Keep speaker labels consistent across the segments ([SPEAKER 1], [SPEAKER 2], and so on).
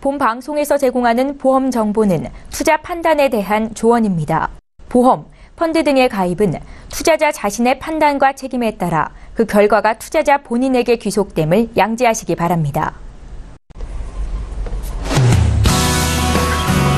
[SPEAKER 1] 본 방송에서 제공하는 보험 정보는 투자 판단에 대한 조언입니다. 보험, 펀드 등의 가입은 투자자 자신의 판단과 책임에 따라 그 결과가 투자자 본인에게 귀속됨을 양지하시기 바랍니다.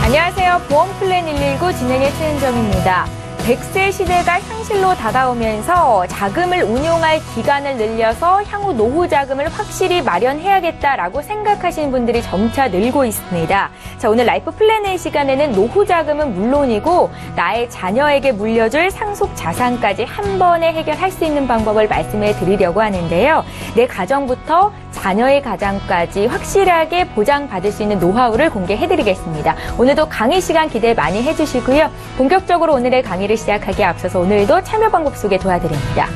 [SPEAKER 1] 안녕하세요. 보험플랜 119 진행의 최은정입니다. 100세 시대가 현실로 다가오면서 자금을 운용할 기간을 늘려서 향후 노후 자금을 확실히 마련해야겠다라고 생각하시는 분들이 점차 늘고 있습니다. 자, 오늘 라이프 플랜의 시간에는 노후 자금은 물론이고 나의 자녀에게 물려줄 상속 자산까지 한 번에 해결할 수 있는 방법을 말씀해 드리려고 하는데요. 내 가정부터 자녀의 가장까지 확실하게 보장받을 수 있는 노하우를 공개해드리겠습니다. 오늘도 강의 시간 기대 많이 해주시고요. 본격적으로 오늘의 강의를 시작하기에 앞서서 오늘도 참여 방법 소개 도와드립니다.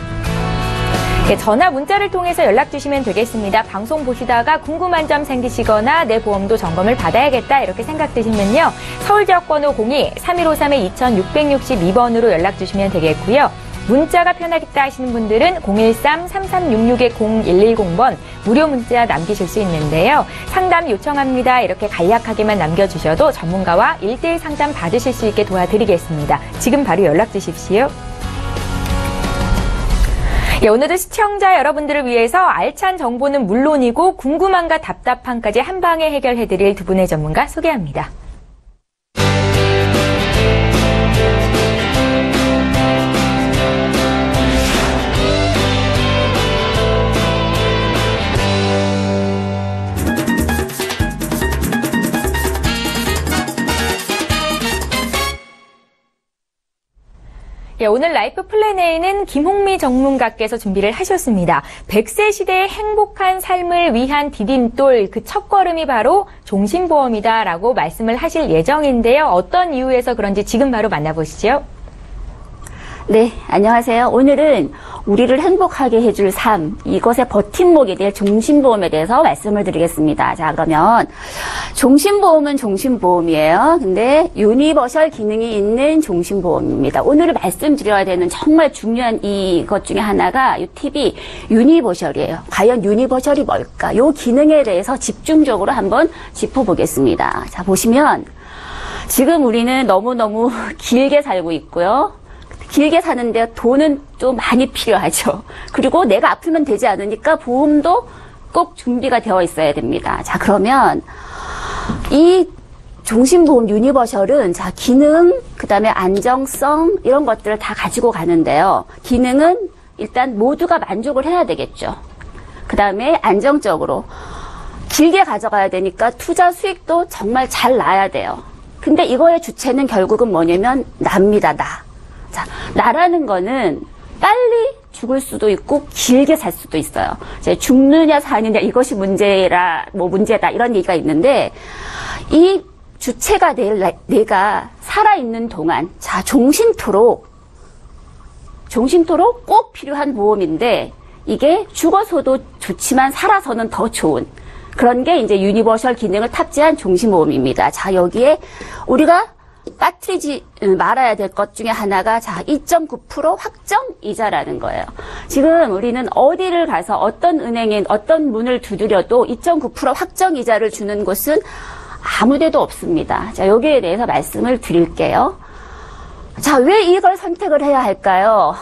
[SPEAKER 1] 네, 전화 문자를 통해서 연락 주시면 되겠습니다. 방송 보시다가 궁금한 점 생기시거나 내 보험도 점검을 받아야겠다 이렇게 생각되시면요. 서울지역번호 02-3153-2662번으로 연락 주시면 되겠고요. 문자가 편하겠다 하시는 분들은 013-3366-0110번 무료 문자 남기실 수 있는데요. 상담 요청합니다. 이렇게 간략하게만 남겨주셔도 전문가와 1:1 상담 받으실 수 있게 도와드리겠습니다. 지금 바로 연락 주십시오. 예, 오늘도 시청자 여러분들을 위해서 알찬 정보는 물론이고 궁금함과 답답함까지 한 방에 해결해드릴 두 분의 전문가 소개합니다. 예, 오늘 라이프 플랜 A는 김홍미 전문가께서 준비를 하셨습니다. 100세 시대의 행복한 삶을 위한 디딤돌, 그 첫걸음이 바로 종신보험이다라고 말씀을 하실 예정인데요. 어떤 이유에서 그런지 지금 바로 만나보시죠.
[SPEAKER 2] 네, 안녕하세요. 오늘은 우리를 행복하게 해줄 삶, 이것의 버팀목이 될 종신보험에 대해서 말씀을 드리겠습니다. 자, 그러면 종신보험은 종신보험이에요. 근데 유니버셜 기능이 있는 종신보험입니다. 오늘 말씀드려야 되는 정말 중요한 이것 중에 하나가 이 팁이 유니버셜이에요. 과연 유니버셜이 뭘까? 이 기능에 대해서 집중적으로 한번 짚어보겠습니다. 자, 보시면 지금 우리는 너무너무 길게 살고 있고요. 길게 사는데 돈은 좀 많이 필요하죠. 그리고 내가 아프면 되지 않으니까 보험도 꼭 준비가 되어 있어야 됩니다. 자, 그러면 이 종신보험 유니버셜은 자, 기능, 그 다음에 안정성 이런 것들을 다 가지고 가는데요. 기능은 일단 모두가 만족을 해야 되겠죠. 그 다음에 안정적으로 길게 가져가야 되니까 투자 수익도 정말 잘 나야 돼요. 근데 이거의 주체는 결국은 뭐냐면 나입니다. 나. 자, 나라는 거는 빨리 죽을 수도 있고 길게 살 수도 있어요. 이제 죽느냐 사느냐 이것이 문제다 이런 얘기가 있는데 이 주체가 내가 살아있는 동안 자, 종신토록 꼭 필요한 보험인데 이게 죽어서도 좋지만 살아서는 더 좋은 그런 게 이제 유니버셜 기능을 탑재한 종신보험입니다. 자, 여기에 우리가 빠뜨리지 말아야 될 것 중에 하나가 자 2.9% 확정 이자라는 거예요. 지금 우리는 어디를 가서 어떤 은행에 어떤 문을 두드려도 2.9% 확정 이자를 주는 곳은 아무 데도 없습니다. 자, 여기에 대해서 말씀을 드릴게요. 자, 왜 이걸 선택을 해야 할까요?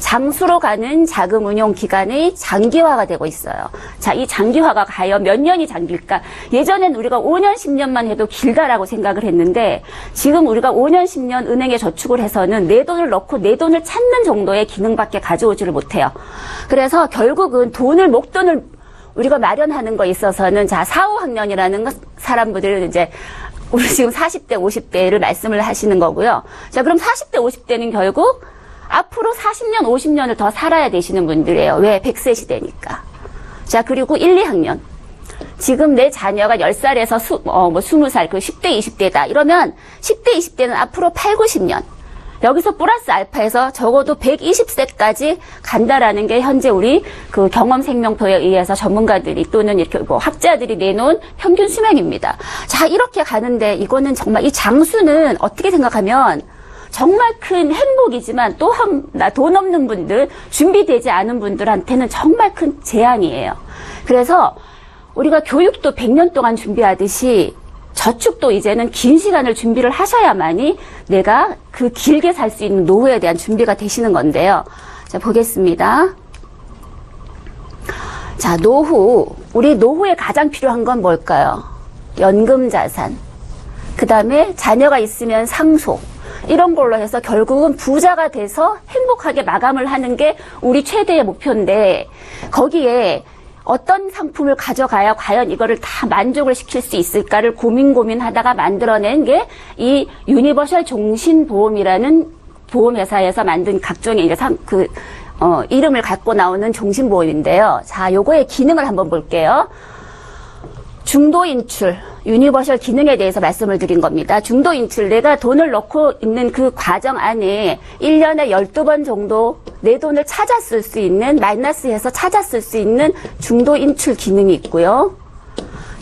[SPEAKER 2] 장수로 가는 자금 운용 기간이 장기화가 되고 있어요. 자, 이 장기화가 과연 몇 년이 장길까? 예전엔 우리가 5년, 10년만 해도 길다라고 생각을 했는데 지금 우리가 5년, 10년 은행에 저축을 해서는 내 돈을 넣고 내 돈을 찾는 정도의 기능밖에 가져오지를 못해요. 그래서 결국은 목돈을 우리가 마련하는 거에 있어서는 자, 4, 5학년이라는 사람들은 이제 우리 지금 40대, 50대를 말씀을 하시는 거고요. 자, 그럼 40대, 50대는 결국 앞으로 40년, 50년을 더 살아야 되시는 분들이에요. 왜? 100세 시대니까. 자, 그리고 1, 2학년. 지금 내 자녀가 10살에서 20살, 그 10대, 20대다. 이러면 10대, 20대는 앞으로 8, 90년. 여기서 플러스 알파에서 적어도 120세까지 간다라는 게 현재 우리 그 경험생명표에 의해서 전문가들이 또는 이렇게 학자들이 내놓은 평균 수명입니다. 자, 이렇게 가는데 이거는 정말 이 장수는 어떻게 생각하면 정말 큰 행복이지만 또한 돈 없는 분들, 준비되지 않은 분들한테는 정말 큰 재앙이에요. 그래서 우리가 교육도 100년 동안 준비하듯이 저축도 이제는 긴 시간을 준비를 하셔야만이 내가 그 길게 살 수 있는 노후에 대한 준비가 되시는 건데요. 자, 보겠습니다. 자, 노후. 우리 노후에 가장 필요한 건 뭘까요? 연금 자산. 그 다음에 자녀가 있으면 상속. 이런 걸로 해서 결국은 부자가 돼서 행복하게 마감을 하는 게 우리 최대의 목표인데, 거기에 어떤 상품을 가져가야 과연 이거를 다 만족을 시킬 수 있을까를 고민하다가 만들어낸 게 이 유니버셜 종신보험이라는 보험회사에서 만든 각종의 이제 이름을 갖고 나오는 종신보험인데요. 자, 요거의 기능을 한번 볼게요. 중도 인출, 유니버셜 기능에 대해서 말씀을 드린 겁니다. 중도 인출, 내가 돈을 넣고 있는 그 과정 안에 1년에 12번 정도 내 돈을 찾아 쓸 수 있는, 마이너스해서 찾아 쓸 수 있는 중도 인출 기능이 있고요.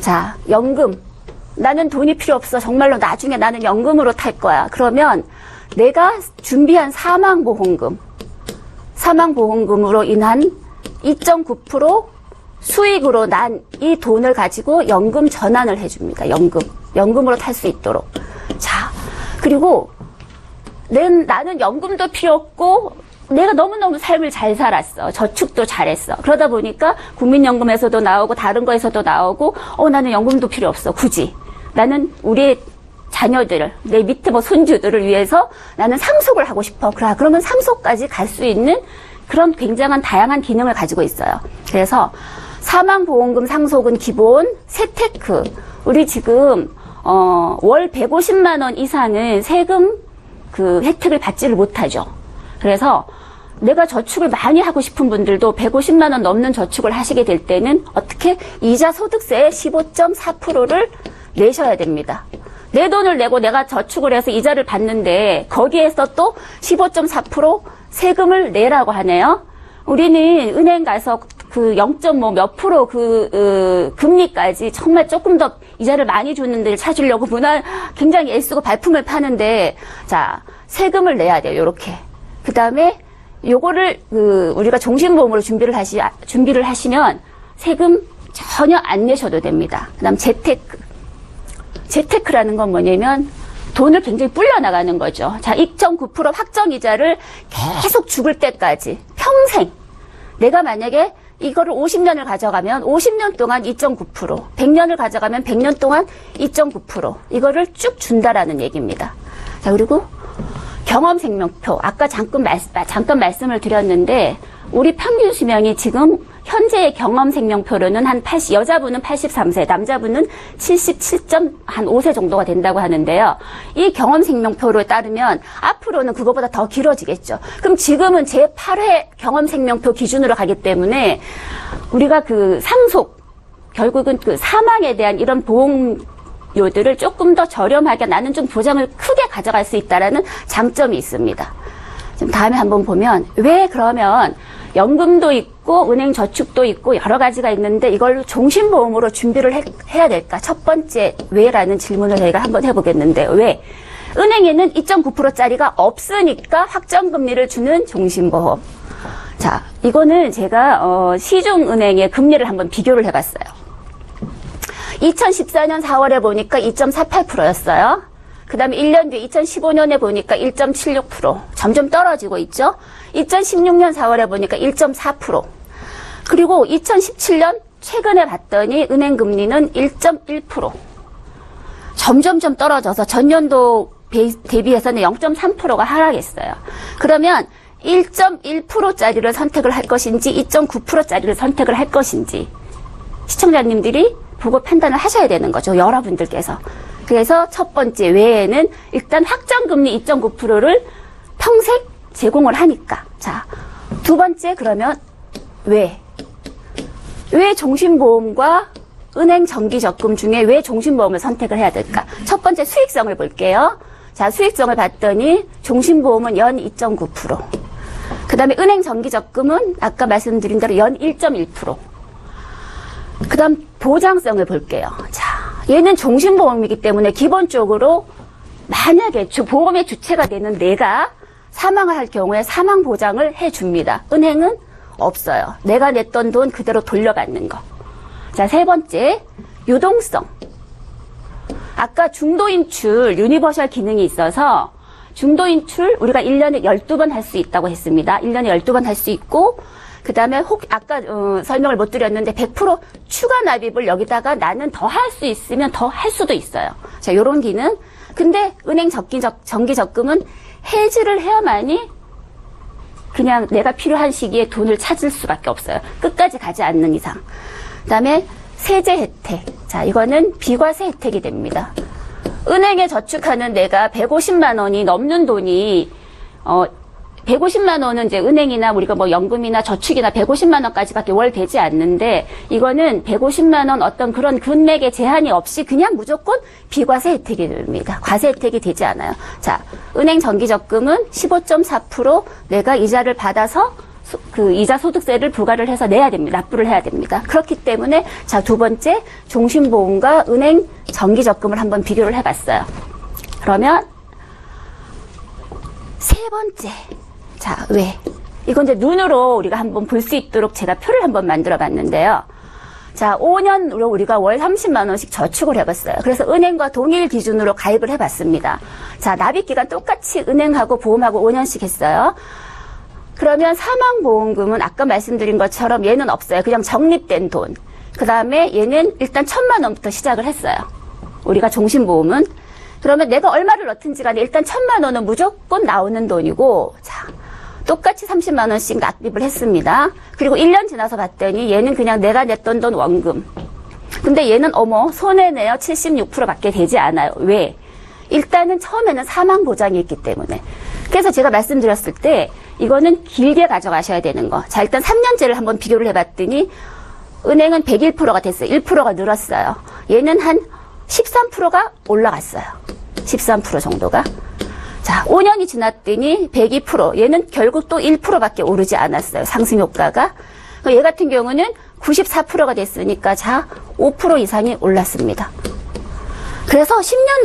[SPEAKER 2] 자, 연금. 나는 돈이 필요 없어. 정말로 나중에 나는 연금으로 탈 거야. 그러면 내가 준비한 사망보험금으로 인한 2.9% 수익으로 난 이 돈을 가지고 연금 전환을 해줍니다. 연금으로 탈 수 있도록. 자, 그리고 나는 연금도 필요 없고 내가 너무너무 삶을 잘 살았어. 저축도 잘했어. 그러다 보니까 국민연금에서도 나오고 다른 거에서도 나오고 나는 연금도 필요 없어. 굳이. 나는 우리의 자녀들을, 내 밑에 손주들을 위해서 나는 상속을 하고 싶어. 그러면 상속까지 갈 수 있는 그런 굉장한 다양한 기능을 가지고 있어요. 그래서 사망보험금 상속은 기본, 세테크. 우리 지금, 월 150만 원 이상은 세금 혜택을 받지를 못하죠. 그래서 내가 저축을 많이 하고 싶은 분들도 150만 원 넘는 저축을 하시게 될 때는 어떻게? 이자 소득세의 15.4%를 내셔야 됩니다. 내 돈을 내고 내가 저축을 해서 이자를 받는데 거기에서 또 15.4% 세금을 내라고 하네요. 우리는 은행 가서 0.5 몇 프로 금리까지 정말 조금 더 이자를 많이 주는 데를 찾으려고 굉장히 애쓰고 발품을 파는데, 자, 세금을 내야 돼요. 요렇게. 그 다음에 요거를 우리가 종신보험으로 준비를 하시면 세금 전혀 안 내셔도 됩니다. 그 다음 재테크라는 건 뭐냐면 돈을 굉장히 불려나가는 거죠. 자, 2.9% 확정이자를 계속 죽을 때까지 평생 내가 만약에 이거를 50년을 가져가면 50년 동안 2.9%, 100년을 가져가면 100년 동안 2.9% 이거를 쭉 준다라는 얘기입니다. 자, 그리고 경험생명표. 아까 잠깐 말씀을 드렸는데 우리 평균 수명이 지금 현재의 경험생명표로는 여자분은 83세, 남자분은 77.5세 정도가 된다고 하는데요. 이 경험생명표에 따르면 앞으로는 그거보다 더 길어지겠죠. 그럼 지금은 제8회 경험생명표 기준으로 가기 때문에 우리가 상속, 결국은 사망에 대한 이런 보험료들을 조금 더 저렴하게 나는 좀 보장을 크게 가져갈 수 있다라는 장점이 있습니다. 지금 다음에 한번 보면 왜 그러면 연금도 있고 은행 저축도 있고 여러 가지가 있는데 이걸 종신보험으로 준비를 해야 될까? 첫 번째 왜라는 질문을 저희가 한번 해보겠는데 왜? 은행에는 2.9%짜리가 없으니까 확정금리를 주는 종신보험. 자, 이거는 제가 시중은행의 금리를 한번 비교를 해봤어요. 2014년 4월에 보니까 2.48%였어요. 그 다음에 1년 뒤에 2015년에 보니까 1.76%. 점점 떨어지고 있죠. 2016년 4월에 보니까 1.4%. 그리고 2017년 최근에 봤더니 은행 금리는 1.1%. 점점점 떨어져서 전년도 대비해서는 0.3%가 하락했어요. 그러면 1.1%짜리를 선택을 할 것인지 2.9%짜리를 선택을 할 것인지 시청자님들이 보고 판단을 하셔야 되는 거죠. 여러분들께서. 그래서 첫 번째 외에는 일단 확정금리 2.9%를 평생 제공을 하니까. 자, 두 번째 그러면 왜 종신보험과 은행 정기적금 중에 왜 종신보험을 선택을 해야 될까? 첫 번째 수익성을 볼게요. 자, 수익성을 봤더니 종신보험은 연 2.9%. 그 다음에 은행 정기적금은 아까 말씀드린 대로 연 1.1%. 그 다음 보장성을 볼게요. 자, 얘는 종신보험이기 때문에 기본적으로 만약에 보험의 주체가 되는 내가 사망을 할 경우에 사망보장을 해줍니다. 은행은 없어요. 내가 냈던 돈 그대로 돌려받는 거. 자, 세 번째, 유동성. 아까 중도 인출 유니버셜 기능이 있어서 중도 인출 우리가 1년에 12번 할 수 있다고 했습니다. 1년에 12번 할 수 있고, 그 다음에 아까 설명을 못 드렸는데 100% 추가 납입을 여기다가 나는 더 할 수 있으면 더 할 수도 있어요. 자, 요런 기능. 근데 은행 정기 적금은 해지를 해야만이 그냥 내가 필요한 시기에 돈을 찾을 수밖에 없어요. 끝까지 가지 않는 이상. 그 다음에 세제 혜택. 자, 이거는 비과세 혜택이 됩니다. 은행에 저축하는 내가 150만 원이 넘는 돈이 150만 원은 이제 은행이나 우리가 뭐 연금이나 저축이나 150만 원까지밖에 월 되지 않는데, 이거는 150만 원 어떤 그런 금액의 제한이 없이 그냥 무조건 비과세 혜택이 됩니다. 과세 혜택이 되지 않아요. 자, 은행 정기적금은 15.4% 내가 이자를 받아서 그 이자 소득세를 부과를 해서 내야 됩니다. 납부를 해야 됩니다. 그렇기 때문에 자, 두 번째 종신보험과 은행 정기적금을 한번 비교를 해봤어요. 그러면 세 번째, 자, 왜? 이건 이제 눈으로 우리가 한번 볼 수 있도록 제가 표를 한번 만들어 봤는데요. 자, 5년으로 우리가 월 30만 원씩 저축을 해봤어요. 그래서 은행과 동일 기준으로 가입을 해봤습니다. 자, 납입기간 똑같이 은행하고 보험하고 5년씩 했어요. 그러면 사망보험금은 아까 말씀드린 것처럼 얘는 없어요. 그냥 적립된 돈. 그 다음에 얘는 일단 1,000만 원부터 시작을 했어요. 우리가 종신보험은. 그러면 내가 얼마를 넣든지 간에 일단 1,000만 원은 무조건 나오는 돈이고, 자, 똑같이 30만 원씩 납입을 했습니다. 그리고 1년 지나서 봤더니 얘는 그냥 내가 냈던 돈 원금. 근데 얘는 어머, 손해내요 76%밖에 되지 않아요. 왜? 일단은 처음에는 사망보장이 있기 때문에. 그래서 제가 말씀드렸을 때 이거는 길게 가져가셔야 되는 거. 자, 일단 3년째를 한번 비교를 해봤더니 은행은 101%가 됐어요. 1%가 늘었어요. 얘는 한 13%가 올라갔어요. 13% 정도가. 자, 5년이 지났더니 102%. 얘는 결국 또 1%밖에 오르지 않았어요. 상승 효과가. 얘 같은 경우는 94%가 됐으니까 자, 5% 이상이 올랐습니다. 그래서 10년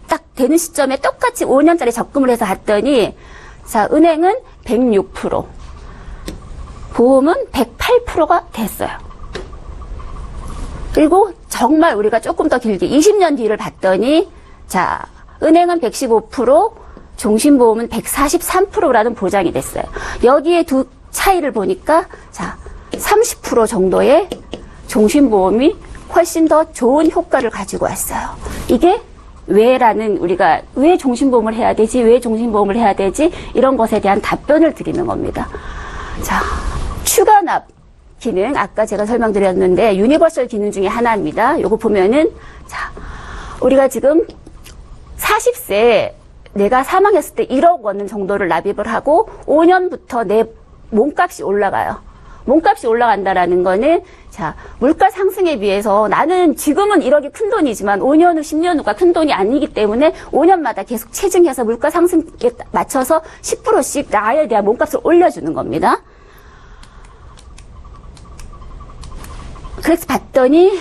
[SPEAKER 2] 딱 되는 시점에 똑같이 5년짜리 적금을 해서 봤더니 자, 은행은 106%, 보험은 108%가 됐어요. 그리고 정말 우리가 조금 더 길게 20년 뒤를 봤더니 자, 은행은 115%, 종신보험은 143%라는 보장이 됐어요. 여기에 두 차이를 보니까 자, 30% 정도의 종신보험이 훨씬 더 좋은 효과를 가지고 왔어요. 이게 왜라는, 우리가 왜 종신보험을 해야 되지? 왜 종신보험을 해야 되지? 이런 것에 대한 답변을 드리는 겁니다. 자, 추가납 기능, 아까 제가 설명드렸는데 유니버설 기능 중에 하나입니다. 요거 보면은 자, 우리가 지금 40세 내가 사망했을 때 1억 원 정도를 납입을 하고 5년부터 내 몸값이 올라가요. 몸값이 올라간다라는 거는 자, 물가 상승에 비해서 나는 지금은 1억이 큰 돈이지만 5년 후, 10년 후가 큰 돈이 아니기 때문에 5년마다 계속 체증해서 물가 상승에 맞춰서 10%씩 나에 대한 몸값을 올려주는 겁니다. 그래서 봤더니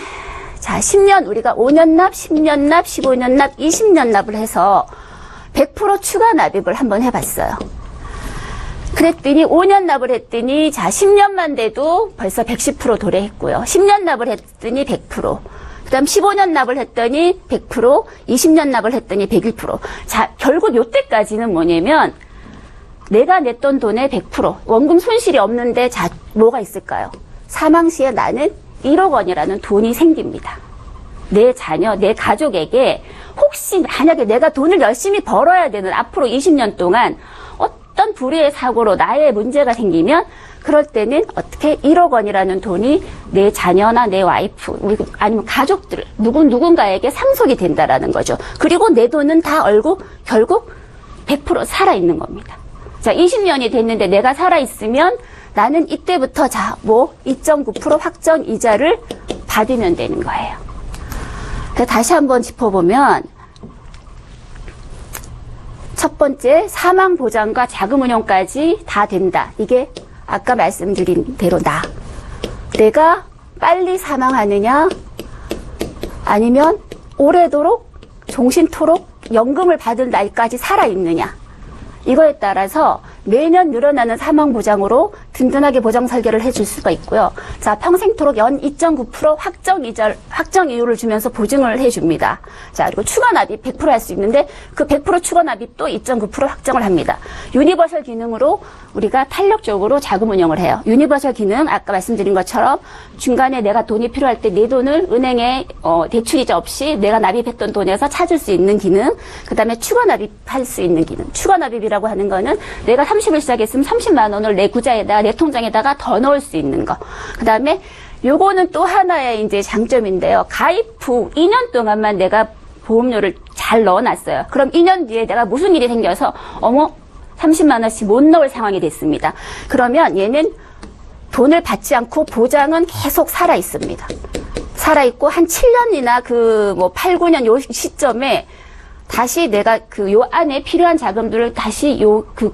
[SPEAKER 2] 자, 10년 우리가 5년 납, 10년 납, 15년 납, 20년 납을 해서 100% 추가 납입을 한번 해봤어요. 그랬더니 5년 납을 했더니 자, 10년만 돼도 벌써 110% 도래했고요. 10년 납을 했더니 100%. 그다음 15년 납을 했더니 100%, 20년 납을 했더니 101%. 자, 결국 요때까지는 뭐냐면 내가 냈던 돈의 100%, 원금 손실이 없는데 자, 뭐가 있을까요? 사망 시에 나는 1억 원이라는 돈이 생깁니다. 내 자녀, 내 가족에게 혹시 만약에 내가 돈을 열심히 벌어야 되는 앞으로 20년 동안 어떤 불의의 사고로 나의 문제가 생기면 그럴 때는 어떻게 1억 원이라는 돈이 내 자녀나 내 와이프 아니면 가족들 누군가에게 상속이 된다라는 거죠. 그리고 내 돈은 다 결국 100% 살아있는 겁니다. 자, 20년이 됐는데 내가 살아있으면 나는 이때부터 자, 2.9% 확정 이자를 받으면 되는 거예요. 그래서 다시 한번 짚어보면 첫 번째, 사망보장과 자금운용까지 다 된다. 이게 아까 말씀드린 대로 내가 빨리 사망하느냐 아니면 오래도록 종신토록 연금을 받을 날까지 살아있느냐. 이거에 따라서 매년 늘어나는 사망보장으로 든든하게 보장 설계를 해줄 수가 있고요. 자, 평생토록 연 2.9% 확정 이율을 주면서 보증을 해줍니다. 자, 그리고 추가 납입 100% 할 수 있는데 그 100% 추가 납입도 2.9% 확정을 합니다. 유니버셜 기능으로 우리가 탄력적으로 자금 운용을 해요. 유니버셜 기능 아까 말씀드린 것처럼 중간에 내가 돈이 필요할 때 내 돈을 은행에 대출이자 없이 내가 납입했던 돈에서 찾을 수 있는 기능, 그 다음에 추가 납입할 수 있는 기능. 추가 납입이라고 하는 거는 내가 30을 시작했으면 30만 원을 내 구자에다 내 통장에다가 더 넣을 수 있는 거. 그 다음에 요거는 또 하나의 이제 장점인데요. 가입 후 2년 동안만 내가 보험료를 잘 넣어놨어요. 그럼 2년 뒤에 내가 무슨 일이 생겨서 30만 원씩 못 넣을 상황이 됐습니다. 그러면 얘는 돈을 받지 않고 보장은 계속 살아 있습니다. 살아 있고 한 7년이나 8, 9년 요 시점에 다시 내가 요 안에 필요한 자금들을 다시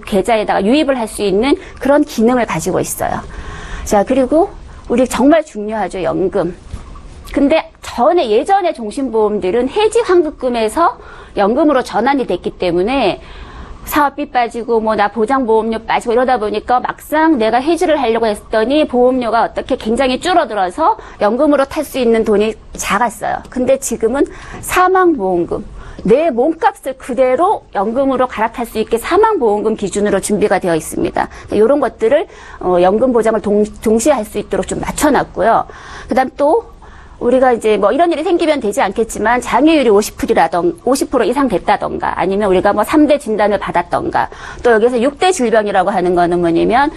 [SPEAKER 2] 계좌에다가 유입을 할 수 있는 그런 기능을 가지고 있어요. 자, 그리고 우리 정말 중요하죠, 연금. 근데 예전에 종신보험들은 해지 환급금에서 연금으로 전환이 됐기 때문에 사업비 빠지고 나 보장보험료 빠지고 이러다 보니까 막상 내가 해지를 하려고 했더니 보험료가 어떻게 굉장히 줄어들어서 연금으로 탈 수 있는 돈이 작았어요. 근데 지금은 사망보험금, 내 몸값을 그대로 연금으로 갈아탈 수 있게 사망보험금 기준으로 준비가 되어 있습니다. 이런 것들을 연금 보장을 동시에 할 수 있도록 좀 맞춰놨고요. 그다음 또 우리가 이제 이런 일이 생기면 되지 않겠지만 장애율이 50% 이상 됐다던가 아니면 우리가 3대 진단을 받았던가 또 여기서 6대 질병이라고 하는 거는 뭐냐면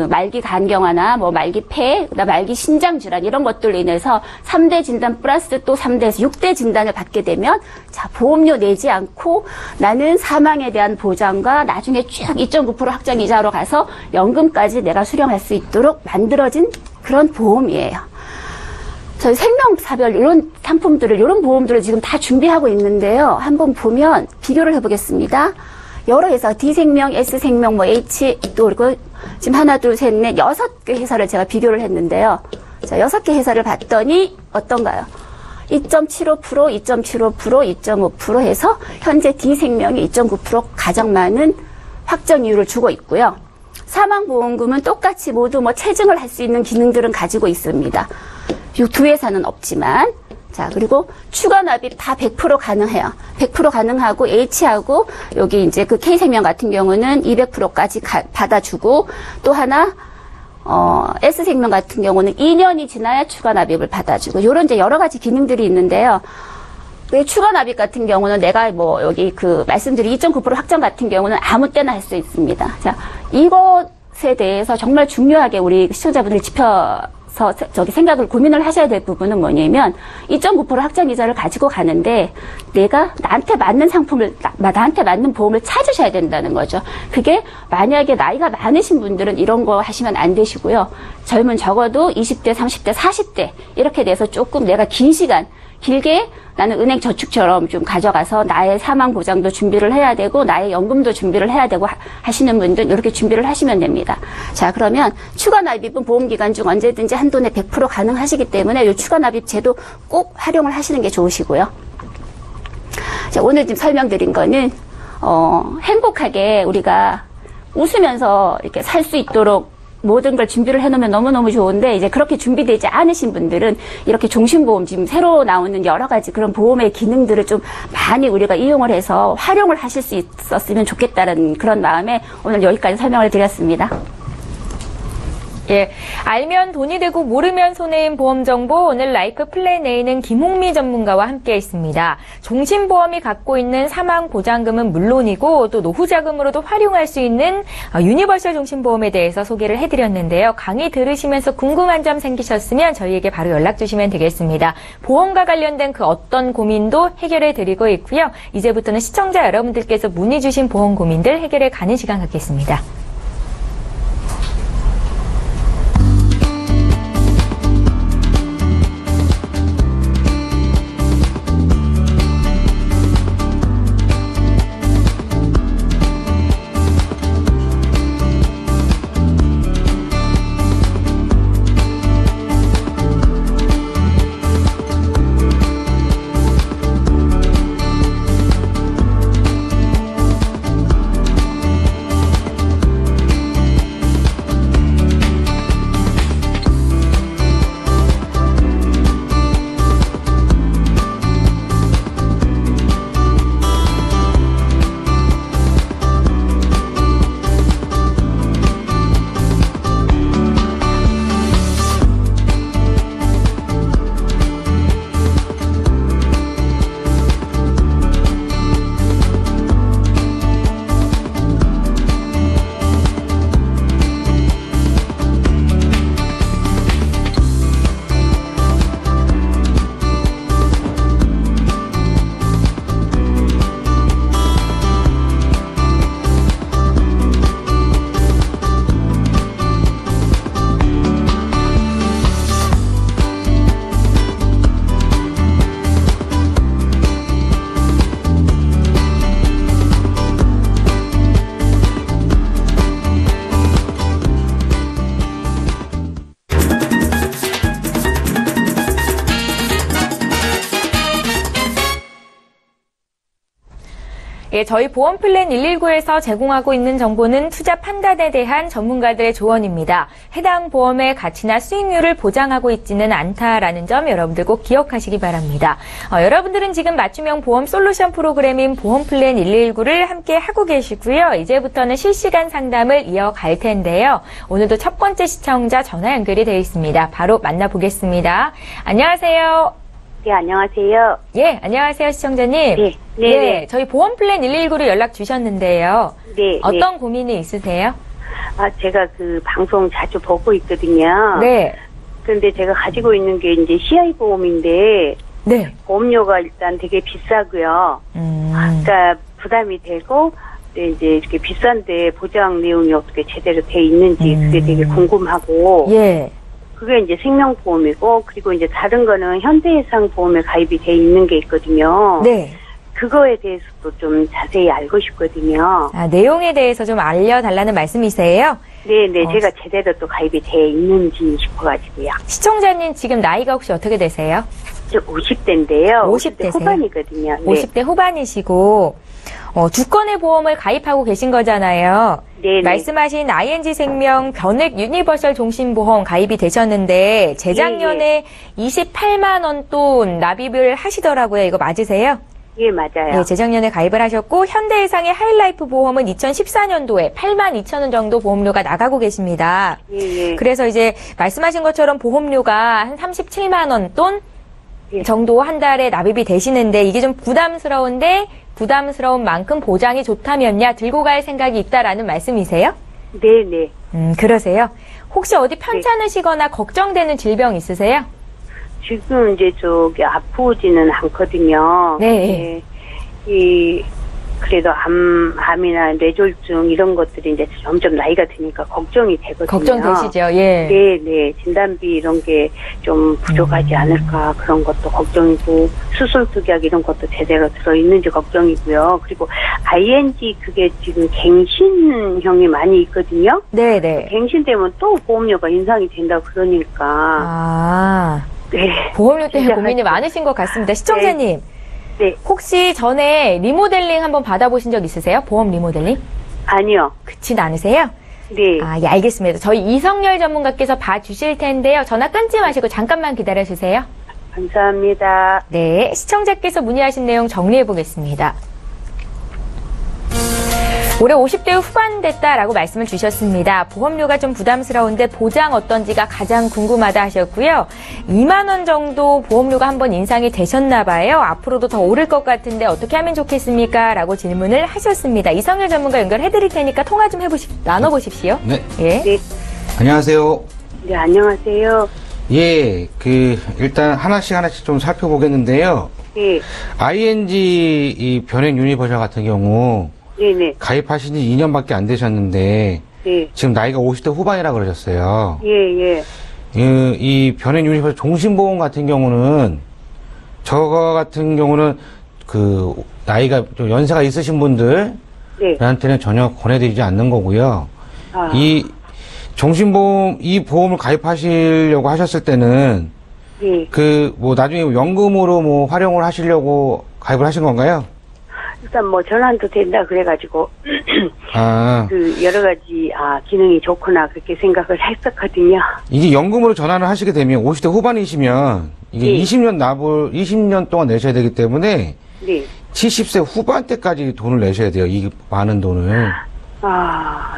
[SPEAKER 2] 말기 간경화나 말기 폐, 말기 신장 질환 이런 것들로 인해서 3대 진단 플러스 또 3대에서 6대 진단을 받게 되면 자, 보험료 내지 않고 나는 사망에 대한 보장과 나중에 쭉 2.9% 확정 이자로 가서 연금까지 내가 수령할 수 있도록 만들어진 그런 보험이에요. 저희 생명사별 이런 상품들을, 이런 보험들을 지금 다 준비하고 있는데요. 한번 보면 비교를 해보겠습니다. 여러 회사, D생명, S생명, H, 또 그리고 지금 하나, 둘, 셋, 넷, 6개 회사를 제가 비교를 했는데요. 자, 6개 회사를 봤더니 어떤가요? 2.75%, 2.75%, 2.5% 해서 현재 D생명이 2.9% 가장 많은 확정 이율을 주고 있고요. 사망보험금은 똑같이 모두 체증을 할 수 있는 기능들은 가지고 있습니다. 이 두 회사는 없지만, 자, 그리고 추가 납입 다 100% 가능해요. 100% 가능하고, H하고, 여기 이제 K생명 같은 경우는 200%까지 받아주고, 또 하나, S생명 같은 경우는 2년이 지나야 추가 납입을 받아주고, 요런 이제 여러 가지 기능들이 있는데요. 추가 납입 같은 경우는 내가 여기 말씀드린 2.9% 확정 같은 경우는 아무 때나 할 수 있습니다. 자, 이것에 대해서 정말 중요하게 우리 시청자분들이 생각을 고민을 하셔야 될 부분은 뭐냐면 2.9% 확정 이자를 가지고 가는데 내가 나한테 맞는 상품을, 나한테 맞는 보험을 찾으셔야 된다는 거죠. 그게 만약에 나이가 많으신 분들은 이런 거 하시면 안 되시고요. 젊은 적어도 20대, 30대, 40대 이렇게 돼서 조금 내가 긴 시간 길게 나는 은행 저축처럼 좀 가져가서 나의 사망 보장도 준비를 해야 되고 나의 연금도 준비를 해야 되고 하시는 분들 이렇게 준비를 하시면 됩니다. 자, 그러면 추가 납입은 보험기간 중 언제든지 한돈에 100% 가능하시기 때문에 이 추가 납입 제도 꼭 활용을 하시는 게 좋으시고요. 자, 오늘 지금 설명드린 거는 행복하게 우리가 웃으면서 이렇게 살 수 있도록 모든 걸 준비를 해놓으면 너무너무 좋은데 이제 그렇게 준비되지 않으신 분들은 이렇게 종신보험 지금 새로 나오는 여러 가지 그런 보험의 기능들을 좀 많이 우리가 이용을 해서 활용을 하실 수 있었으면 좋겠다는 그런 마음에 오늘 여기까지 설명을 드렸습니다.
[SPEAKER 1] 예, 알면 돈이 되고 모르면 손해인 보험 정보 오늘 라이프 플랜 A는 김홍미 전문가와 함께 했습니다. 종신보험이 갖고 있는 사망 보장금은 물론이고 또 노후 자금으로도 활용할 수 있는 유니버설 종신보험에 대해서 소개를 해드렸는데요. 강의 들으시면서 궁금한 점 생기셨으면 저희에게 바로 연락 주시면 되겠습니다. 보험과 관련된 그 어떤 고민도 해결해 드리고 있고요. 이제부터는 시청자 여러분들께서 문의 주신 보험 고민들 해결해 가는 시간 갖겠습니다. 예, 저희 보험플랜 119에서 제공하고 있는 정보는 투자 판단에 대한 전문가들의 조언입니다. 해당 보험의 가치나 수익률을 보장하고 있지는 않다라는 점 여러분들 꼭 기억하시기 바랍니다. 여러분들은 지금 맞춤형 보험 솔루션 프로그램인 보험플랜 119를 함께 하고 계시고요. 이제부터는 실시간 상담을 이어갈 텐데요. 오늘도 첫 번째 시청자 전화 연결이 되어 있습니다. 바로 만나보겠습니다. 안녕하세요.
[SPEAKER 3] 네, 안녕하세요.
[SPEAKER 1] 예, 안녕하세요, 시청자님.
[SPEAKER 3] 네, 네,
[SPEAKER 1] 예,
[SPEAKER 3] 네.
[SPEAKER 1] 저희 보험플랜 119로 연락 주셨는데요.
[SPEAKER 3] 네,
[SPEAKER 1] 어떤
[SPEAKER 3] 네.
[SPEAKER 1] 고민이 있으세요?
[SPEAKER 3] 제가 그 방송 자주 보고 있거든요.
[SPEAKER 1] 네.
[SPEAKER 3] 그런데 제가 가지고 있는 게 이제 CI 보험인데,
[SPEAKER 1] 네.
[SPEAKER 3] 보험료가 일단 되게 비싸고요. 그러니까 부담이 되고, 근데 이제 이렇게 비싼데 보장 내용이 어떻게 제대로 돼 있는지 그게 되게 궁금하고,
[SPEAKER 1] 예.
[SPEAKER 3] 그게 이제 생명보험이고, 그리고 이제 다른 거는 현대해상보험에 가입이 돼 있는 게 있거든요.
[SPEAKER 1] 네.
[SPEAKER 3] 그거에 대해서도 좀 자세히 알고 싶거든요.
[SPEAKER 1] 내용에 대해서 좀 알려달라는 말씀이세요?
[SPEAKER 3] 네네, 제가 제대로 또 가입이 돼 있는지 싶어가지고요.
[SPEAKER 1] 시청자님 지금 나이가 혹시 어떻게 되세요?
[SPEAKER 3] 저 50대인데요.
[SPEAKER 1] 50대 세요?
[SPEAKER 3] 후반이거든요. 네.
[SPEAKER 1] 50대 후반이시고, 두 건의 보험을 가입하고 계신 거잖아요.
[SPEAKER 3] 네네.
[SPEAKER 1] 말씀하신 ING생명 변액 유니버설 종신보험 가입이 되셨는데, 재작년에 28만 원 돈 납입을 하시더라고요. 이거 맞으세요?
[SPEAKER 3] 예, 맞아요.
[SPEAKER 1] 네, 재작년에 가입을 하셨고 현대해상의 하이라이프 보험은 2014년도에 8만 2천 원 정도 보험료가 나가고 계십니다.
[SPEAKER 3] 예, 예.
[SPEAKER 1] 그래서 이제 말씀하신 것처럼 보험료가 한 37만 원 돈
[SPEAKER 3] 예.
[SPEAKER 1] 정도 한 달에 납입이 되시는데 이게 좀 부담스러운데 부담스러운 만큼 보장이 좋다면야 들고 갈 생각이 있다라는 말씀이세요?
[SPEAKER 3] 네네.
[SPEAKER 1] 그러세요. 혹시 어디 편찮으시거나 걱정되는 질병 있으세요?
[SPEAKER 3] 지금 이제 저기 아프지는 않거든요.
[SPEAKER 1] 네.
[SPEAKER 3] 그래도 암이나 뇌졸중 이런 것들이 이제 점점 나이가 드니까 걱정이 되거든요.
[SPEAKER 1] 걱정되시죠? 예.
[SPEAKER 3] 네네. 진단비 이런 게 좀 부족하지 않을까 그런 것도 걱정이고 수술 특약 이런 것도 제대로 들어있는지 걱정이고요. 그리고 ING 그게 지금 갱신형이 많이 있거든요.
[SPEAKER 1] 네네.
[SPEAKER 3] 갱신되면 또 보험료가 인상이 된다 그러니까. 네.
[SPEAKER 1] 보험료 때문에
[SPEAKER 3] 진짜
[SPEAKER 1] 고민이 많으신 것 같습니다. 시청자님.
[SPEAKER 3] 네.
[SPEAKER 1] 혹시 전에 리모델링 한번 받아보신 적 있으세요? 보험 리모델링?
[SPEAKER 3] 아니요.
[SPEAKER 1] 그렇진 않으세요?
[SPEAKER 3] 네.
[SPEAKER 1] 예, 알겠습니다. 저희 이성열 전문가께서 봐주실 텐데요. 전화 끊지 마시고 잠깐만 기다려주세요.
[SPEAKER 3] 감사합니다.
[SPEAKER 1] 네, 시청자께서 문의하신 내용 정리해보겠습니다. 올해 50대 후반 됐다라고 말씀을 주셨습니다. 보험료가 좀 부담스러운데 보장 어떤지가 가장 궁금하다 하셨고요. 2만 원 정도 보험료가 한번 인상이 되셨나 봐요. 앞으로도 더 오를 것 같은데 어떻게 하면 좋겠습니까? 라고 질문을 하셨습니다. 이성열 전문가 연결해드릴 테니까 통화 좀 나눠보십시오.
[SPEAKER 4] 네.
[SPEAKER 1] 예.
[SPEAKER 3] 네.
[SPEAKER 4] 안녕하세요.
[SPEAKER 3] 네, 안녕하세요.
[SPEAKER 4] 예, 일단 하나씩 좀 살펴보겠는데요.
[SPEAKER 3] 네.
[SPEAKER 4] ING 이 변액 유니버셜 같은 경우
[SPEAKER 3] 네네.
[SPEAKER 4] 가입하신 지 2년밖에 안 되셨는데
[SPEAKER 3] 네.
[SPEAKER 4] 지금 나이가 50대 후반이라 그러셨어요.
[SPEAKER 3] 예, 예.
[SPEAKER 4] 이 변액 유니버설 종신보험 같은 경우는 저거 같은 경우는 나이가 좀 연세가 있으신 분들한테는
[SPEAKER 3] 네.
[SPEAKER 4] 전혀 권해드리지 않는 거고요.
[SPEAKER 3] 아.
[SPEAKER 4] 이 종신보험 이 보험을 가입하시려고 하셨을 때는
[SPEAKER 3] 네.
[SPEAKER 4] 나중에 연금으로 활용을 하시려고 가입을 하신 건가요?
[SPEAKER 3] 일단 전환도 된다 그래가지고
[SPEAKER 4] 아,
[SPEAKER 3] 여러 가지 기능이 좋구나 그렇게 생각을 했었거든요.
[SPEAKER 4] 이게 연금으로 전환을 하시게 되면 50대 후반이시면 이게
[SPEAKER 3] 네.
[SPEAKER 4] 20년 동안 내셔야 되기 때문에
[SPEAKER 3] 네.
[SPEAKER 4] 70세 후반 때까지 돈을 내셔야 돼요. 이 많은 돈을.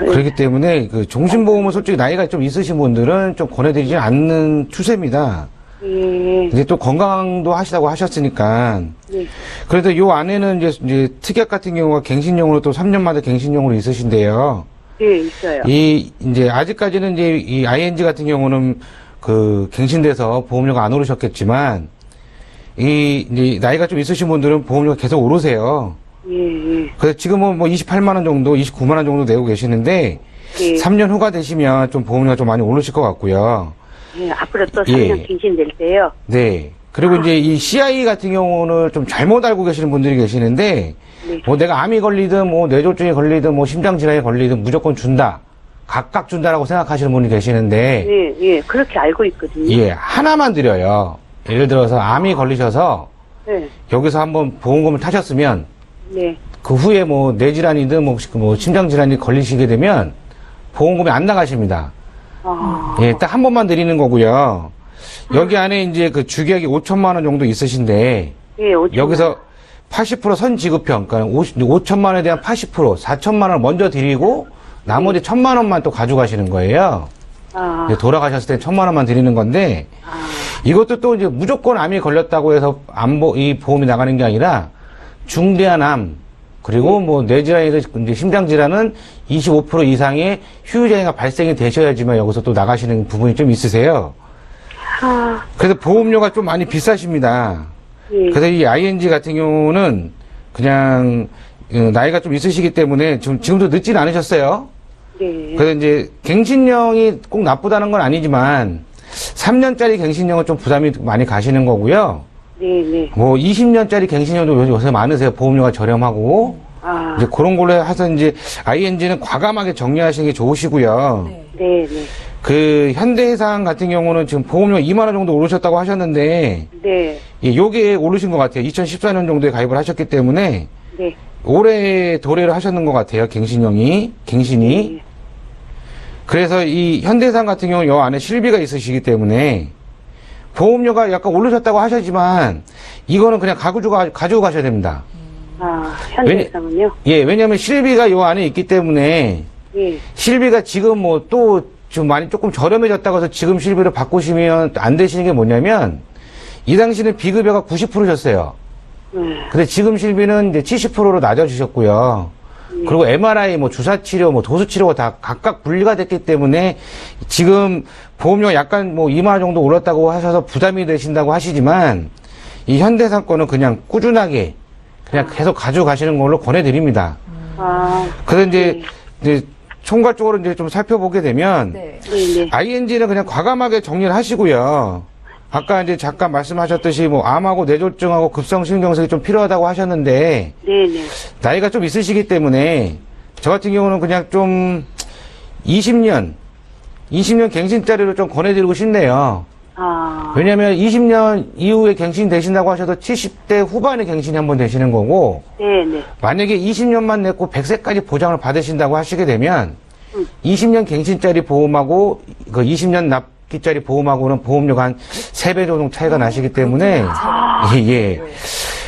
[SPEAKER 3] 네.
[SPEAKER 4] 그렇기 때문에 종신보험은 솔직히 나이가 좀 있으신 분들은 좀 권해드리지 않는 추세입니다.
[SPEAKER 3] 예.
[SPEAKER 4] 이제 또 건강도 하시다고 하셨으니까.
[SPEAKER 3] 네.
[SPEAKER 4] 그래도 요 안에는 이제 특약 같은 경우가 갱신용으로 또 3년마다 갱신용으로 있으신데요.
[SPEAKER 3] 네, 있어요.
[SPEAKER 4] 이제 아직까지는 이제 이 ING 같은 경우는 갱신돼서 보험료가 안 오르셨겠지만 이제 나이가 좀 있으신 분들은 보험료가 계속 오르세요.
[SPEAKER 3] 예, 예.
[SPEAKER 4] 그래서 지금은 28만 원 정도, 29만 원 정도 내고 계시는데
[SPEAKER 3] 네.
[SPEAKER 4] 3년 후가 되시면 좀 보험료가 좀 많이 오르실 것 같고요.
[SPEAKER 3] 예, 앞으로 또
[SPEAKER 4] 예.
[SPEAKER 3] 3년 갱신될 때요.
[SPEAKER 4] 네. 그리고 이제 이 CI 같은 경우는 좀 잘못 알고 계시는 분들이 계시는데,
[SPEAKER 3] 네.
[SPEAKER 4] 내가 암이 걸리든, 뇌졸중에 걸리든, 심장질환에 걸리든 무조건 준다. 각각 준다라고 생각하시는 분이 계시는데,
[SPEAKER 3] 예, 예. 그렇게 알고 있거든요.
[SPEAKER 4] 예, 하나만 드려요. 예를 들어서 암이 걸리셔서,
[SPEAKER 3] 네.
[SPEAKER 4] 여기서 한번 보험금을 타셨으면,
[SPEAKER 3] 네.
[SPEAKER 4] 그 후에 뭐 뇌질환이든 뭐 심장질환이 걸리시게 되면 보험금이 안 나가십니다. 예, 딱 한 번만 드리는 거고요. 여기 안에 이제 그 주기액이 5천만 원 정도 있으신데,
[SPEAKER 3] 예, 5천만
[SPEAKER 4] 여기서 80% 선지급형, 그러니까 5천만 원에 대한 80%, 4천만 원을 먼저 드리고, 나머지 1천만 원만 또 가져가시는 거예요. 이제 돌아가셨을 때 1천만 원만 드리는 건데, 이것도 또 이제 무조건 암이 걸렸다고 해서 이 보험이 나가는 게 아니라, 중대한 암, 그리고 뭐 뇌질환이든 이제 심장질환은 25% 이상의 후유장애가 발생이 되셔야지만 여기서 또 나가시는 부분이 좀 있으세요. 그래서 보험료가 좀 많이 비싸십니다.
[SPEAKER 3] 예.
[SPEAKER 4] 그래서 이 ING 같은 경우는 그냥 나이가 좀 있으시기 때문에 지금도 늦진 않으셨어요.
[SPEAKER 3] 네.
[SPEAKER 4] 그래서 이제 갱신령이 꼭 나쁘다는 건 아니지만 3년짜리 갱신령은 좀 부담이 많이 가시는 거고요.
[SPEAKER 3] 네.
[SPEAKER 4] 뭐 20년짜리 갱신령도 요새 많으세요. 보험료가 저렴하고. 이제 그런 걸로 해서 이제 ING는 과감하게 정리하시는 게 좋으시고요.
[SPEAKER 3] 네.
[SPEAKER 4] 그 현대해상 같은 경우는 지금 보험료 2만 원 정도 오르셨다고 하셨는데
[SPEAKER 3] 네.
[SPEAKER 4] 예, 요게 오르신 것 같아요. 2014년 정도에 가입을 하셨기 때문에
[SPEAKER 3] 네.
[SPEAKER 4] 올해 도래를 하셨는 것 같아요. 갱신이.
[SPEAKER 3] 네.
[SPEAKER 4] 그래서 이 현대해상 같은 경우는 요 안에 실비가 있으시기 때문에 보험료가 약간 오르셨다고 하셨지만 이거는 그냥 가지고 가셔야 됩니다.
[SPEAKER 3] 현대해상은요?
[SPEAKER 4] 예, 왜냐하면 실비가 요 안에 있기 때문에
[SPEAKER 3] 예.
[SPEAKER 4] 실비가 지금 뭐 또 좀 많이 조금 저렴해졌다고 해서 지금 실비를 바꾸시면 안 되시는 게 뭐냐면 이 당시는 비급여가 90%셨어요. 근데 지금 실비는 이제 70%로 낮아주셨고요. 그리고 MRI, 뭐 주사치료, 뭐 도수치료가 다 각각 분리가 됐기 때문에 지금 보험료가 약간 뭐 2만 원 정도 올랐다고 하셔서 부담이 되신다고 하시지만 이 현대해상 거는 그냥 꾸준하게 그냥 계속 가지고 가시는 걸로 권해드립니다. 그래서 이제 총괄적으로 이제 좀 살펴보게 되면
[SPEAKER 3] 네.
[SPEAKER 4] ING는 그냥 과감하게 정리를 하시고요. 아까 이제 잠깐 말씀하셨듯이 뭐 암하고 뇌졸중하고 급성심경색이 좀 필요하다고 하셨는데
[SPEAKER 3] 네네.
[SPEAKER 4] 나이가 좀 있으시기 때문에 저 같은 경우는 그냥 좀 20년 갱신짜리로 좀 권해드리고 싶네요. 왜냐면 20년 이후에 갱신 되신다고 하셔도 70대 후반에 갱신이 한번 되시는 거고
[SPEAKER 3] 네네.
[SPEAKER 4] 만약에 20년만 냈고 100세까지 보장을 받으신다고 하시게 되면 20년 갱신짜리 보험하고 그 20년 납기짜리 보험하고는 보험료가 한 3배 정도 차이가 나시기 때문에 예.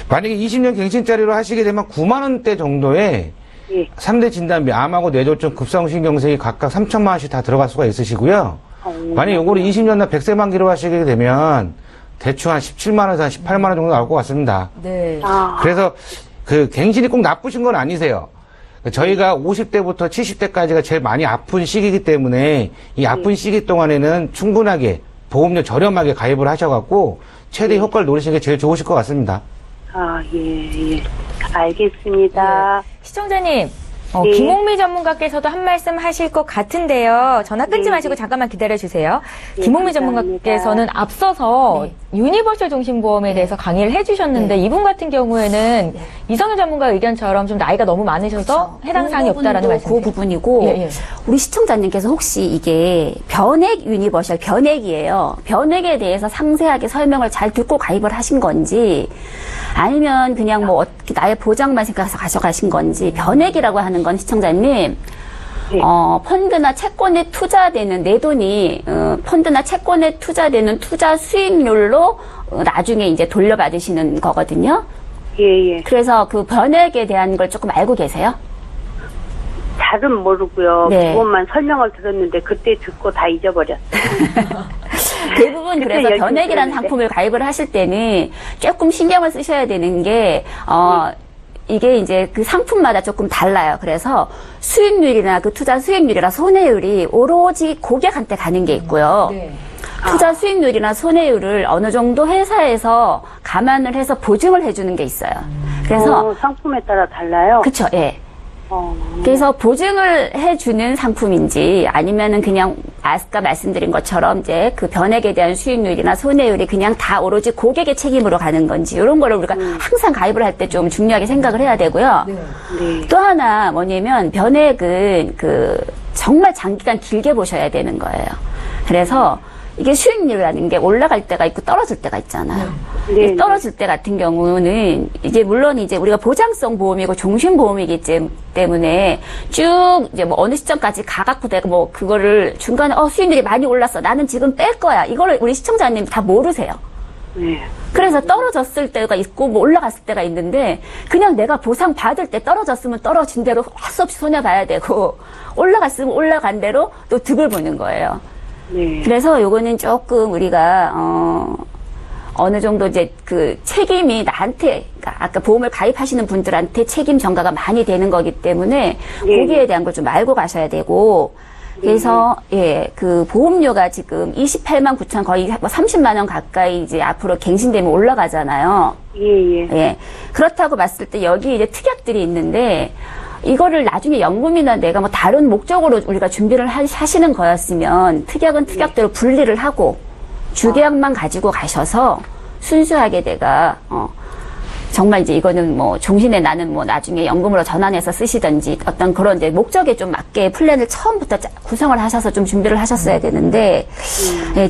[SPEAKER 4] 만약에 20년 갱신짜리로 하시게 되면 9만 원대 정도의 3대 진단비 암하고 뇌졸중 급성심경색이 각각 3천만 원씩 다 들어갈 수가 있으시고요. 만약에 요거를 20년나 100세 만기로 하시게 되면 대충 한 17만 원에서 한 18만 원 정도 나올 것 같습니다.
[SPEAKER 1] 네.
[SPEAKER 4] 그래서 그 갱신이 꼭 나쁘신 건 아니세요. 저희가 50대부터 70대까지가 제일 많이 아픈 시기이기 때문에 이 아픈 시기 동안에는 충분하게 보험료 저렴하게 가입을 하셔갖고 최대 효과를 노리시는 게 제일 좋으실 것 같습니다.
[SPEAKER 3] 예. 알겠습니다.
[SPEAKER 1] 시청자님,
[SPEAKER 3] 네.
[SPEAKER 1] 김홍미 전문가께서도 한 말씀 하실 것 같은데요. 전화 끊지 마시고 잠깐만 기다려주세요. 김홍미 전문가께서는 앞서서 유니버설 종신보험에 대해서 강의를 해주셨는데 이분 같은 경우에는 이성윤 전문가 의견처럼 좀 나이가 너무 많으셔서 해당 사항이 없다라는 말씀이세요.
[SPEAKER 2] 그 부분이고 우리 시청자님께서 혹시 이게 변액 유니버설 변액이에요. 변액에 대해서 상세하게 설명을 잘 듣고 가입을 하신 건지 아니면 그냥 뭐 어떻게 나의 보장만 생각해서 가져가신 건지 변액이라고 하는 건 시청자님 펀드나 채권에 투자되는 내 돈이 펀드나 채권에 투자되는 투자 수익률로 나중에 이제 돌려받으시는 거거든요.
[SPEAKER 3] 예.
[SPEAKER 2] 그래서 그 변액에 대한 걸 조금 알고 계세요?
[SPEAKER 3] 잘은 모르고요.
[SPEAKER 2] 네.
[SPEAKER 3] 그것만 설명을 들었는데 그때 듣고 다 잊어버렸어요.
[SPEAKER 2] 대부분
[SPEAKER 3] 그때
[SPEAKER 2] 그래서
[SPEAKER 3] 열심히
[SPEAKER 2] 변액이라는
[SPEAKER 3] 들었는데.
[SPEAKER 2] 상품을 가입을 하실 때는 조금 신경을 쓰셔야 되는 게 이게 이제 그 상품마다 조금 달라요. 그래서 수익률이나 그 투자 수익률이나 손해율이 오로지 고객한테 가는 게 있고요. 투자 수익률이나 손해율을 어느 정도 회사에서 감안을 해서 보증을 해주는 게 있어요. 그래서
[SPEAKER 3] 상품에 따라 달라요?
[SPEAKER 2] 그쵸, 예. 그래서 보증을 해주는 상품인지 아니면은 그냥 아까 말씀드린 것처럼 이제 그 변액에 대한 수익률이나 손해율이 그냥 다 오로지 고객의 책임으로 가는 건지 이런 거를 우리가 항상 가입을 할 때 좀 중요하게 생각을 해야 되고요. 또 하나 뭐냐면 변액은 그 정말 장기간 길게 보셔야 되는 거예요. 그래서 이게 수익률이라는 게 올라갈 때가 있고 떨어질 때가 있잖아요.
[SPEAKER 3] 네. 네.
[SPEAKER 2] 떨어질 때 같은 경우는 이제 물론 이제 우리가 보장성 보험이고 종신보험이기 때문에 쭉 이제 뭐 어느 시점까지 가갖고 내가 뭐 그거를 중간에 수익률이 많이 올랐어. 나는 지금 뺄 거야. 이거를 우리 시청자님 다 모르세요.
[SPEAKER 3] 네.
[SPEAKER 2] 그래서 떨어졌을 때가 있고 뭐 올라갔을 때가 있는데 그냥 내가 보상 받을 때 떨어졌으면 떨어진 대로 할 수 없이 손해봐야 되고 올라갔으면 올라간 대로 또 득을 보는 거예요.
[SPEAKER 3] 네.
[SPEAKER 2] 그래서 요거는 조금 우리가 어느 정도 이제 그 책임이 나한테, 그러니까 아까 보험을 가입하시는 분들한테 책임 전가가 많이 되는 거기 때문에
[SPEAKER 3] 예.
[SPEAKER 2] 거기에 대한 걸 좀 알고 가셔야 되고, 그래서 그 보험료가 지금 28만 9천 거의 뭐 30만 원 가까이 이제 앞으로 갱신되면 올라가잖아요.
[SPEAKER 3] 예.
[SPEAKER 2] 예. 그렇다고 봤을 때 여기 이제 특약들이 있는데 이거를 나중에 연금이나 내가 뭐 다른 목적으로 우리가 준비를 하시는 거였으면 특약은 특약대로 분리를 하고 주계약만 가지고 가셔서 순수하게 내가 정말 이제 이거는 뭐 종신에 나는 뭐 나중에 연금으로 전환해서 쓰시든지 어떤 그런 이제 목적에 좀 맞게 플랜을 처음부터 구성을 하셔서 좀 준비를 하셨어야 되는데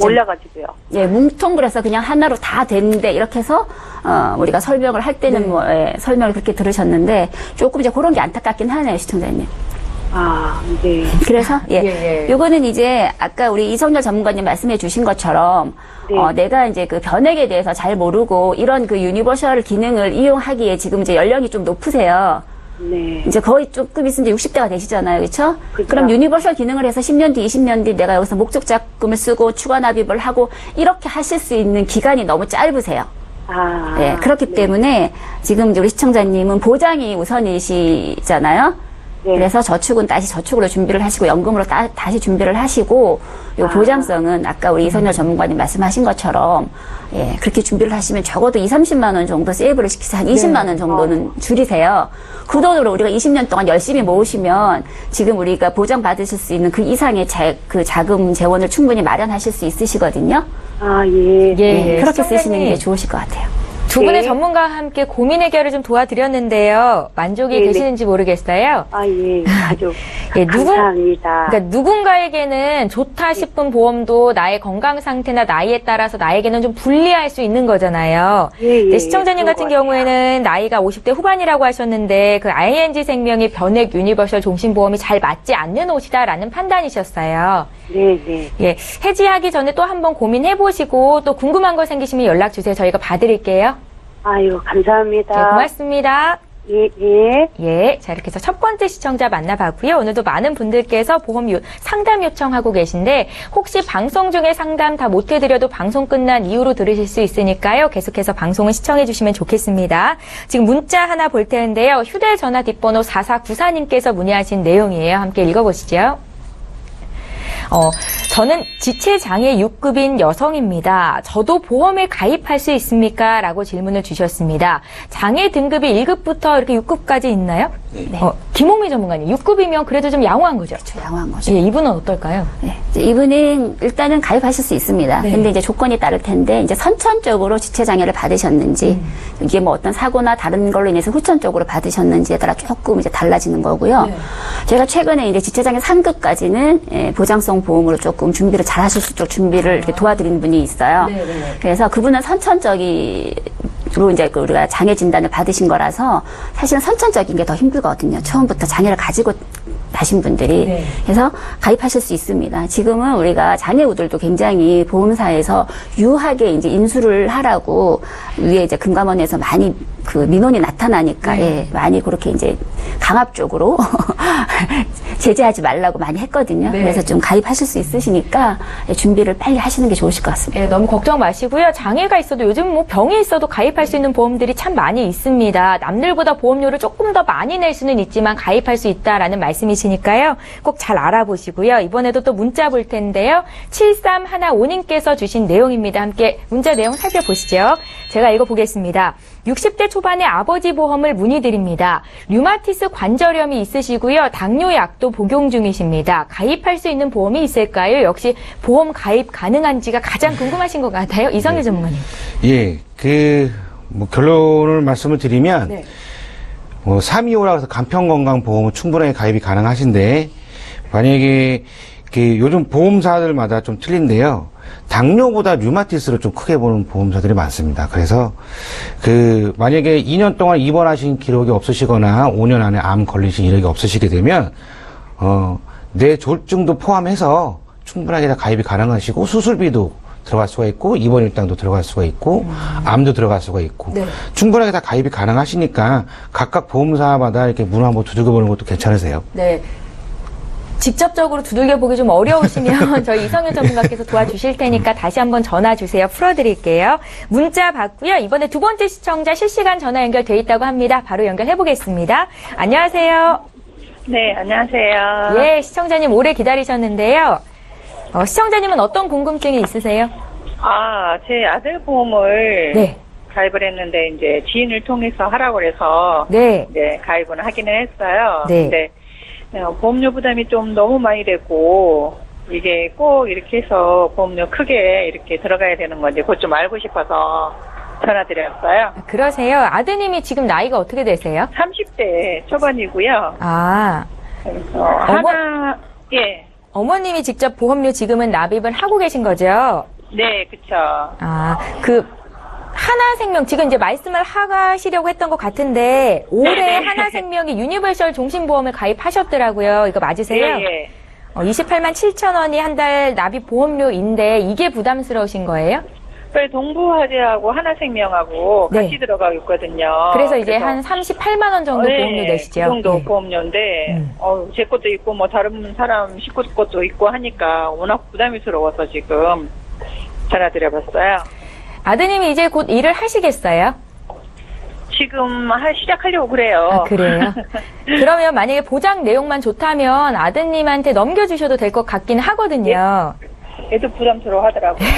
[SPEAKER 3] 몰라가지고요.
[SPEAKER 2] 예, 뭉텅그려서 그냥 하나로 다 되는데 이렇게 해서 우리가 설명을 할 때는 뭐 설명을 그렇게 들으셨는데 조금 이제 그런 게 안타깝긴 하네요, 시청자님.
[SPEAKER 3] 아, 네.
[SPEAKER 2] 그래서 요거는 이제 아까 우리 이성열 전문가님 말씀해 주신 것처럼 내가 이제 그 변액에 대해서 잘 모르고 이런 그 유니버셜 기능을 이용하기에 지금 이제 연령이 좀 높으세요.
[SPEAKER 3] 네.
[SPEAKER 2] 이제 거의 조금 있으면 이제 60대가 되시잖아요. 그렇죠?
[SPEAKER 3] 그쵸.
[SPEAKER 2] 그럼 유니버셜 기능을 해서 10년 뒤, 20년 뒤 내가 여기서 목적 자금을 쓰고 추가 납입을 하고 이렇게 하실 수 있는 기간이 너무 짧으세요.
[SPEAKER 3] 아.
[SPEAKER 2] 네, 그렇기 때문에 지금 이제 우리 시청자님은 보장이 우선이시잖아요.
[SPEAKER 3] 네.
[SPEAKER 2] 그래서 저축은 다시 저축으로 준비를 하시고 연금으로 다시 준비를 하시고 요 보장성은 아까 우리 이선열 전문가님 말씀하신 것처럼 그렇게 준비를 하시면 적어도 20-30만 원 정도 세이브를 시키서 한 20만 원 정도는 줄이세요. 그 돈으로 우리가 20년 동안 열심히 모으시면 지금 우리가 보장받으실 수 있는 그 이상의 그 자금 재원을 충분히 마련하실 수 있으시거든요.
[SPEAKER 3] 아, 예.
[SPEAKER 2] 그렇게 쓰시는 게 좋으실 것 같아요.
[SPEAKER 1] 두 분의 전문가와 함께 고민 해결을 좀 도와드렸는데요. 만족이 되시는지 모르겠어요.
[SPEAKER 3] 아, 예. 아주 감사합니다.
[SPEAKER 1] 그러니까 누군가에게는 좋다 싶은 보험도 나의 건강 상태나 나이에 따라서 나에게는 좀 불리할 수 있는 거잖아요.
[SPEAKER 3] 예.
[SPEAKER 1] 시청자님 같은 경우에는 나이가 50대 후반이라고 하셨는데 그 ING 생명이 변액 유니버셜 종신보험이 잘 맞지 않는 옷이다라는 판단이셨어요.
[SPEAKER 3] 네.
[SPEAKER 1] 예, 해지하기 전에 또 한번 고민해보시고 또 궁금한 거 생기시면 연락 주세요. 저희가 봐드릴게요.
[SPEAKER 3] 아유, 감사합니다.
[SPEAKER 1] 네, 고맙습니다.
[SPEAKER 3] 예.
[SPEAKER 1] 자, 이렇게 해서 첫 번째 시청자 만나봤고요. 오늘도 많은 분들께서 보험 상담 요청하고 계신데 혹시 방송 중에 상담 다 못해드려도 방송 끝난 이후로 들으실 수 있으니까요. 계속해서 방송을 시청해 주시면 좋겠습니다. 지금 문자 하나 볼 텐데요. 휴대전화 뒷번호 4494님께서 문의하신 내용이에요. 함께 읽어보시죠. 저는 지체장애 6급인 여성입니다. 저도 보험에 가입할 수 있습니까? 라고 질문을 주셨습니다. 장애 등급이 1급부터 이렇게 6급까지 있나요?
[SPEAKER 2] 네.
[SPEAKER 1] 김홍미 전문가님, 6급이면 그래도 좀 양호한 거죠?
[SPEAKER 2] 그렇죠. 양호한 거죠.
[SPEAKER 1] 예, 이분은 어떨까요?
[SPEAKER 2] 네. 이분은 일단은 가입하실 수 있습니다. 근데 이제 조건이 따를 텐데, 이제 선천적으로 지체장애를 받으셨는지, 이게 뭐 어떤 사고나 다른 걸로 인해서 후천적으로 받으셨는지에 따라 조금 이제 달라지는 거고요. 제가 최근에 이제 지체장애 3급까지는 보장성 보험으로 조금 준비를 잘 하실 수 있도록 준비를 이렇게 도와드리는 분이 있어요. 그래서 그분은 선천적으로 이제 우리가 장애 진단을 받으신 거라서 사실은 선천적인 게 더 힘들거든요. 처음부터 장애를 가지고 나신 분들이. 그래서 가입하실 수 있습니다. 지금은 우리가 장애우들도 굉장히 보험사에서 유하게 이제 인수를 하라고 위에 이제 금감원에서 많이 그 민원이 나타나니까 많이 그렇게 이제 강압적으로 제재하지 말라고 많이 했거든요. 그래서 좀 가입하실 수 있으시니까 준비를 빨리 하시는 게 좋으실 것 같습니다.
[SPEAKER 1] 네, 너무 걱정 마시고요. 장애가 있어도 요즘 뭐 병이 있어도 가입할 수 있는 보험들이 참 많이 있습니다. 남들보다 보험료를 조금 더 많이 낼 수는 있지만 가입할 수 있다라는 말씀이시니까요. 꼭 잘 알아보시고요. 이번에도 또 문자 볼 텐데요. 7315님께서 주신 내용입니다. 함께 문자 내용 살펴보시죠. 제가 읽어보겠습니다. 60대 초반의 아버지 보험을 문의드립니다. 류마티스 관절염이 있으시고요. 당뇨약도 복용 중이십니다. 가입할 수 있는 보험이 있을까요? 역시 보험 가입 가능한지가 가장 궁금하신 것 같아요. 이성일 전문가님.
[SPEAKER 4] 예, 뭐 결론을 말씀을 드리면, 325라고 해서 간편건강보험은 충분하게 가입이 가능하신데, 만약에, 요즘 보험사들마다 좀 틀린데요. 당뇨보다 류마티스를 좀 크게 보는 보험사들이 많습니다. 그래서 만약에 2년 동안 입원하신 기록이 없으시거나 5년 안에 암 걸리신 이력이 없으시게 되면 뇌졸중도 포함해서 충분하게 다 가입이 가능하시고 수술비도 들어갈 수가 있고 입원 일당도 들어갈 수가 있고 암도 들어갈 수가 있고
[SPEAKER 1] 네.
[SPEAKER 4] 충분하게 다 가입이 가능하시니까 각각 보험사마다 이렇게 문 한번 두들겨보는 것도 괜찮으세요.
[SPEAKER 1] 네. 직접적으로 두들겨 보기 좀 어려우시면 저희 이성윤 전문가께서 도와주실 테니까 다시 한번 전화 주세요. 풀어드릴게요. 문자 받고요. 이번에 두 번째 시청자 실시간 전화 연결돼 있다고 합니다. 바로 연결해 보겠습니다. 안녕하세요.
[SPEAKER 5] 네, 안녕하세요.
[SPEAKER 1] 예, 시청자님 오래 기다리셨는데요. 시청자님은 어떤 궁금증이 있으세요?
[SPEAKER 5] 제 아들 보험을
[SPEAKER 1] 네.
[SPEAKER 5] 가입을 했는데 이제 지인을 통해서 하라고 해서
[SPEAKER 1] 네.
[SPEAKER 5] 네, 가입은 하기는 했어요.
[SPEAKER 1] 네.
[SPEAKER 5] 근데 보험료 부담이 좀 너무 많이 되고 이게 꼭 이렇게 해서 보험료 크게 이렇게 들어가야 되는 건지 그것 좀 알고 싶어서 전화드렸어요.
[SPEAKER 1] 그러세요. 아드님이 지금 나이가 어떻게 되세요?
[SPEAKER 5] 30대 초반이고요.
[SPEAKER 1] 그래서
[SPEAKER 5] 예.
[SPEAKER 1] 어머님이 직접 보험료 지금은 납입을 하고 계신 거죠?
[SPEAKER 5] 네, 그쵸.
[SPEAKER 1] 하나생명, 지금 이제 말씀을 하시려고 했던 것 같은데, 올해 하나생명이 유니버셜 종신보험을 가입하셨더라고요. 이거 맞으세요?
[SPEAKER 5] 예.
[SPEAKER 1] 28만 7천 원이 한 달 납입 보험료인데, 이게 부담스러우신 거예요?
[SPEAKER 5] 동부화재하고 하나생명하고
[SPEAKER 1] 네.
[SPEAKER 5] 같이 들어가고 있거든요.
[SPEAKER 1] 그래서 이제 한 38만 원 정도 보험료 내시죠?
[SPEAKER 5] 그 정도
[SPEAKER 1] 네.
[SPEAKER 5] 보험료인데, 제 것도 있고, 다른 사람 식구 것도 있고 하니까 워낙 부담스러워서 지금 전화드려봤어요.
[SPEAKER 1] 아드님이 이제 곧 일을 하시겠어요?
[SPEAKER 5] 지금 시작하려고 그래요.
[SPEAKER 1] 그래요? 그러면 만약에 보장 내용만 좋다면 아드님한테 넘겨주셔도 될 것 같긴 하거든요.
[SPEAKER 5] 애도 부담스러워 하더라고요.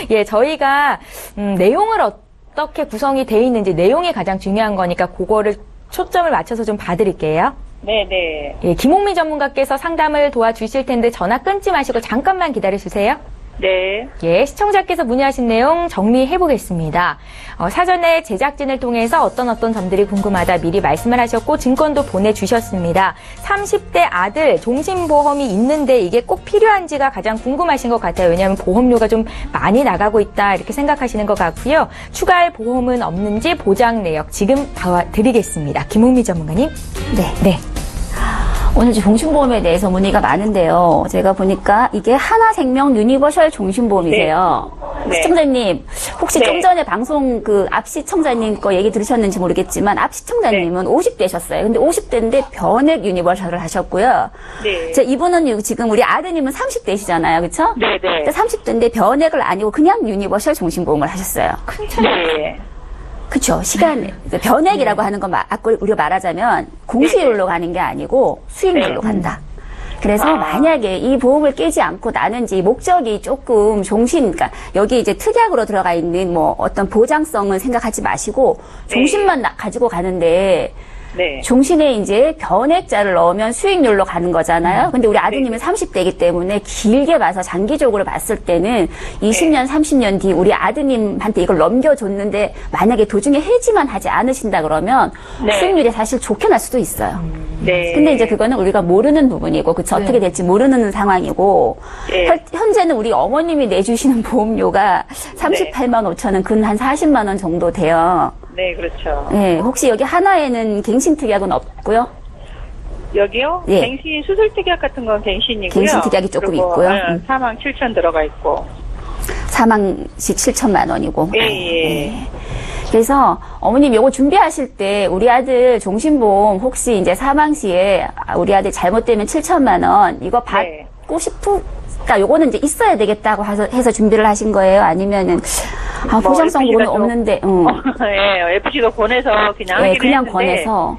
[SPEAKER 1] 예, 저희가, 내용을 어떻게 구성이 돼 있는지 내용이 가장 중요한 거니까 그거를 초점을 맞춰서 좀 봐드릴게요.
[SPEAKER 5] 네네.
[SPEAKER 1] 예, 김홍미 전문가께서 상담을 도와주실 텐데 전화 끊지 마시고 잠깐만 기다려주세요.
[SPEAKER 5] 네.
[SPEAKER 1] 예, 시청자께서 문의하신 내용 정리해 보겠습니다. 사전에 제작진을 통해서 어떤 점들이 궁금하다 미리 말씀을 하셨고 증권도 보내주셨습니다. 30대 아들 종신보험이 있는데 이게 꼭 필요한지가 가장 궁금하신 것 같아요. 왜냐하면 보험료가 좀 많이 나가고 있다 이렇게 생각하시는 것 같고요. 추가할 보험은 없는지 보장 내역 지금 봐드리겠습니다. 김홍미 전문가님.
[SPEAKER 2] 네. 오늘 종신보험에 대해서 문의가 많은데요. 제가 보니까 이게 하나생명 유니버셜 종신보험이세요.
[SPEAKER 5] 네.
[SPEAKER 2] 시청자님, 혹시
[SPEAKER 5] 네.
[SPEAKER 2] 좀 전에 방송 앞 시청자님 거 얘기 들으셨는지 모르겠지만 앞 시청자님은 50대셨어요. 근데 50대인데 변액 유니버셜을 하셨고요.
[SPEAKER 5] 네.
[SPEAKER 2] 이분은 지금 우리 아드님은 30대시잖아요. 그렇죠?
[SPEAKER 5] 네네.
[SPEAKER 2] 30대인데 변액을 아니고 그냥 유니버셜 종신보험을 하셨어요.
[SPEAKER 5] 네.
[SPEAKER 2] 그렇죠. 변액이라고 하는 건 우리가 말하자면 공수율로 가는 게 아니고 수익률로 간다. 그래서 만약에 이 보험을 깨지 않고 나는 이제 목적이 조금 그러니까 여기 이제 특약으로 들어가 있는 어떤 보장성은 생각하지 마시고 종신만 가지고 가는데
[SPEAKER 5] 네.
[SPEAKER 2] 종신에 이제 변액자를 넣으면 수익률로 가는 거잖아요. 근데 우리 아드님은 30대이기 때문에 길게 봐서 장기적으로 봤을 때는 20년, 30년 뒤 우리 아드님한테 이걸 넘겨줬는데 만약에 도중에 해지만 하지 않으신다 그러면 수익률이 사실 좋게 날 수도 있어요.
[SPEAKER 5] 네.
[SPEAKER 2] 근데 이제 그거는 우리가 모르는 부분이고, 그쵸? 어떻게 될지 모르는 상황이고, 현재는 우리 어머님이 내주시는 보험료가 38만 5천 원, 근 한 40만 원 정도 돼요.
[SPEAKER 5] 네, 그렇죠.
[SPEAKER 2] 네, 혹시 여기 하나에는 갱신 특약은 없고요?
[SPEAKER 5] 여기요?
[SPEAKER 2] 예.
[SPEAKER 5] 갱신 수술 특약 같은 건 갱신이고요.
[SPEAKER 2] 갱신 특약이 조금
[SPEAKER 5] 그리고,
[SPEAKER 2] 있고요.
[SPEAKER 5] 4만 7천 들어가 있고.
[SPEAKER 2] 사망시 7천만 원이고.
[SPEAKER 5] 예.
[SPEAKER 2] 그래서 어머님 요거 준비하실 때 우리 아들 종신보험 혹시 이제 사망 시에 우리 아들 잘못되면 7천만 원 이거 받고 싶으니까 요거는 이제 있어야 되겠다고 해서 준비를 하신 거예요? 아니면은 보장성으로는 없는데
[SPEAKER 5] 예, FC도 권해서 그냥 하긴
[SPEAKER 2] 그냥
[SPEAKER 5] 했는데.
[SPEAKER 2] 권해서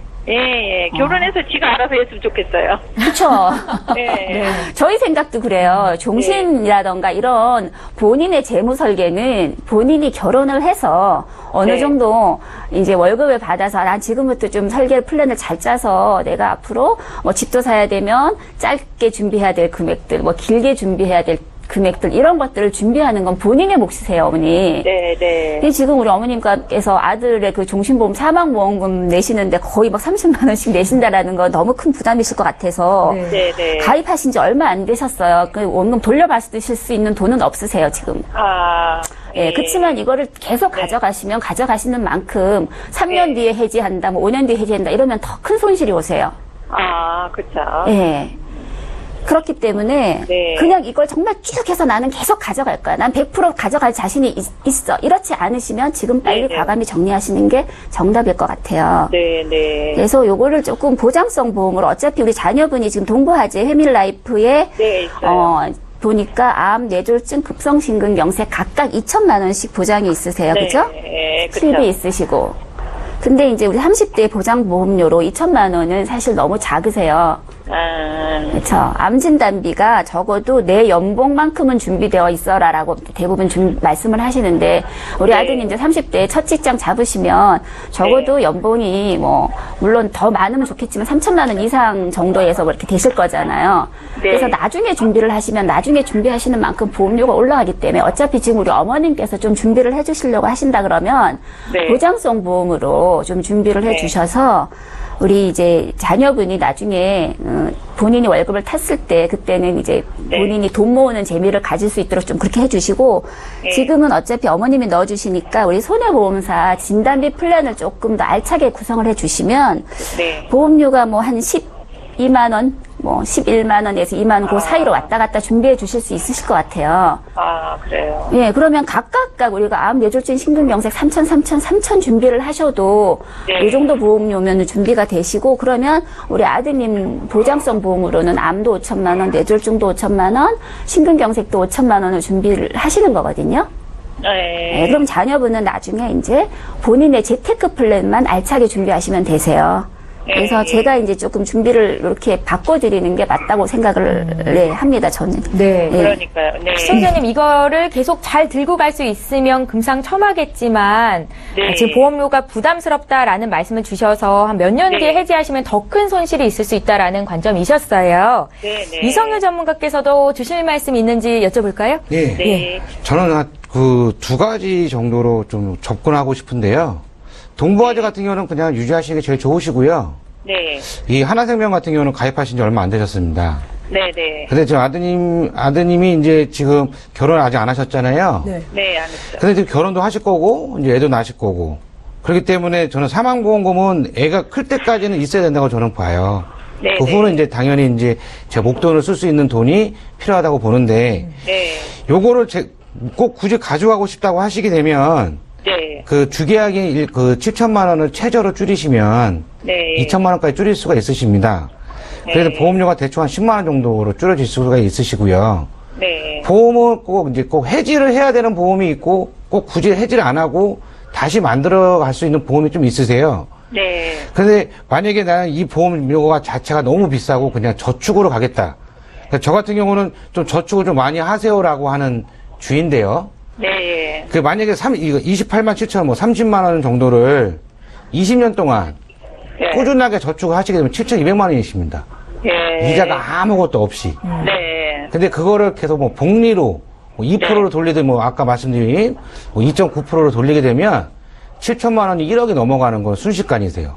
[SPEAKER 5] 결혼해서 지가 알아서 했으면 좋겠어요.
[SPEAKER 2] 그렇죠.
[SPEAKER 5] 네.
[SPEAKER 2] 저희 생각도 그래요. 종신이라던가 이런 본인의 재무 설계는 본인이 결혼을 해서 어느 정도 이제 월급을 받아서 난 지금부터 좀 설계 플랜을 잘 짜서 내가 앞으로 집도 사야 되면 짧게 준비해야 될 금액들, 길게 준비해야 될 금액들 이런 것들을 준비하는 건 본인의 몫이세요, 어머니.
[SPEAKER 5] 네, 네.
[SPEAKER 2] 근데 지금 우리 어머님께서 아들의 그 종신보험 사망보험금 내시는데 거의 막 30만 원씩 내신다라는 건 너무 큰 부담이실 것 같아서
[SPEAKER 1] 네.
[SPEAKER 5] 네, 네.
[SPEAKER 2] 가입하신 지 얼마 안 되셨어요. 그 원금 돌려받으실 수 있는 돈은 없으세요, 지금.
[SPEAKER 5] 아.
[SPEAKER 2] 예, 그렇지만 이거를 계속 가져가시면 가져가시는 만큼 3년 뒤에 해지한다, 뭐 5년 뒤에 해지한다 이러면 더 큰 손실이 오세요.
[SPEAKER 5] 아, 그쵸.
[SPEAKER 2] 예. 그렇기 때문에
[SPEAKER 5] 네.
[SPEAKER 2] 그냥 이걸 정말 쭉 해서 나는 계속 가져갈 거야. 난 100% 가져갈 자신이 있어. 이렇지 않으시면 지금 빨리
[SPEAKER 5] 네.
[SPEAKER 2] 과감히 정리하시는 게 정답일 것 같아요.
[SPEAKER 5] 네, 네.
[SPEAKER 2] 그래서 요거를 조금 보장성 보험으로 어차피 우리 자녀분이 지금 동부화재 회밀라이프에
[SPEAKER 5] 네, 있어요.
[SPEAKER 2] 보니까 암, 뇌졸중, 급성심근경색 각각 2천만 원씩 보장이 있으세요.
[SPEAKER 5] 네,
[SPEAKER 2] 그죠?
[SPEAKER 5] 네, 그쵸.
[SPEAKER 2] 실비 있으시고. 근데 이제 우리 30대 보장보험료로 2천만 원은 사실 너무 작으세요.
[SPEAKER 5] 아,
[SPEAKER 2] 그렇죠. 암 진단비가 적어도 내 연봉만큼은 준비되어 있어라라고 대부분 말씀을 하시는데 우리
[SPEAKER 5] 네.
[SPEAKER 2] 아드님 이제 30대에 첫 직장 잡으시면 적어도 연봉이 뭐 물론 더 많으면 좋겠지만 3천만 원 이상 정도에서 뭐 이렇게 되실 거잖아요.
[SPEAKER 5] 네.
[SPEAKER 2] 그래서 나중에 준비를 하시면 나중에 준비하시는 만큼 보험료가 올라가기 때문에 어차피 지금 우리 어머님께서 좀 준비를 해주시려고 하신다 그러면
[SPEAKER 5] 네.
[SPEAKER 2] 보장성 보험으로 좀 준비를 해주셔서 우리 이제 자녀분이 나중에 본인이 월급을 탔을 때 그때는 이제 본인이 돈 모으는 재미를 가질 수 있도록 좀 그렇게 해주시고 지금은 어차피 어머님이 넣어주시니까 우리 손해보험사 진단비 플랜을 조금 더 알차게 구성을 해주시면
[SPEAKER 5] 네.
[SPEAKER 2] 보험료가 뭐 한 12만 원, 뭐 11만 원에서 2만 원 그 사이로 왔다 갔다 준비해 주실 수 있으실 것 같아요.
[SPEAKER 5] 아, 그래요.
[SPEAKER 2] 예, 그러면 각각 우리가 암, 뇌졸중, 심근경색 3천 준비를 하셔도
[SPEAKER 5] 네.
[SPEAKER 2] 이 정도 보험료면 준비가 되시고 그러면 우리 아드님 보장성 보험으로는 암도 5천만 원, 뇌졸중도 5천만 원, 심근경색도 5천만 원을 준비를 하시는 거거든요.
[SPEAKER 5] 네.
[SPEAKER 2] 예, 그럼 자녀분은 나중에 이제 본인의 재테크 플랜만 알차게 준비하시면 되세요. 그래서 제가 이제 조금 준비를 이렇게 바꿔드리는 게 맞다고 생각을 네, 합니다, 저는.
[SPEAKER 1] 네.
[SPEAKER 2] 네.
[SPEAKER 5] 그러니까요. 네.
[SPEAKER 1] 시청자님 이거를 계속 잘 들고 갈 수 있으면 금상첨화겠지만
[SPEAKER 5] 네.
[SPEAKER 1] 지금 보험료가 부담스럽다라는 말씀을 주셔서 한 몇 년 뒤에
[SPEAKER 5] 네.
[SPEAKER 1] 해지하시면 더 큰 손실이 있을 수 있다라는 관점이셨어요.
[SPEAKER 5] 네, 네.
[SPEAKER 1] 이성유 전문가께서도 주실 말씀이 있는지 여쭤볼까요?
[SPEAKER 4] 네.
[SPEAKER 5] 네.
[SPEAKER 4] 저는 그 두 가지 정도로 좀 접근하고 싶은데요. 동부화재 같은 경우는 그냥 유지하시는 게 제일 좋으시고요.
[SPEAKER 5] 네.
[SPEAKER 4] 이 하나생명 같은 경우는 가입하신 지 얼마 안 되셨습니다.
[SPEAKER 5] 네, 네.
[SPEAKER 4] 근데 저 아드님이 이제 지금 결혼 아직 안 하셨잖아요.
[SPEAKER 5] 네, 안 했죠.
[SPEAKER 4] 근데 지금 결혼도 하실 거고, 이제 애도 낳으실 거고. 그렇기 때문에 저는 사망보험금은 애가 클 때까지는 있어야 된다고 저는 봐요.
[SPEAKER 5] 네,
[SPEAKER 4] 그 후는 이제 당연히 이제 제 목돈을 쓸 수 있는 돈이 필요하다고 보는데,
[SPEAKER 5] 네.
[SPEAKER 4] 요거를 꼭 굳이 가져가고 싶다고 하시게 되면,
[SPEAKER 5] 네.
[SPEAKER 4] 그 주계약이 그 7천만 원을 최저로 줄이시면
[SPEAKER 5] 네.
[SPEAKER 4] 2천만 원까지 줄일 수가 있으십니다. 그래서
[SPEAKER 5] 네.
[SPEAKER 4] 보험료가 대충 한 10만 원 정도로 줄여질 수가 있으시고요.
[SPEAKER 5] 네.
[SPEAKER 4] 보험은 꼭 해지를 해야 되는 보험이 있고 꼭 굳이 해지를 안 하고 다시 만들어 갈 수 있는 보험이 좀 있으세요.
[SPEAKER 5] 네.
[SPEAKER 4] 근데 만약에 나는 이 보험료가 자체가 너무 비싸고 그냥 저축으로 가겠다. 그러니까 저 같은 경우는 좀 저축을 좀 많이 하세요라고 하는 주인데요.
[SPEAKER 5] 네.
[SPEAKER 4] 그 만약에 28만 7천 뭐 30만 원 정도를 20년 동안
[SPEAKER 5] 네.
[SPEAKER 4] 꾸준하게 저축을 하시게 되면 7,200만 원이십니다.
[SPEAKER 5] 네.
[SPEAKER 4] 이자가 아무것도 없이.
[SPEAKER 5] 네.
[SPEAKER 4] 근데 그거를 계속 뭐 복리로 뭐 2%로 돌리든 뭐 아까 말씀드린 뭐 2.9%로 돌리게 되면 7천만 원이 1억이 넘어가는 건 순식간이세요.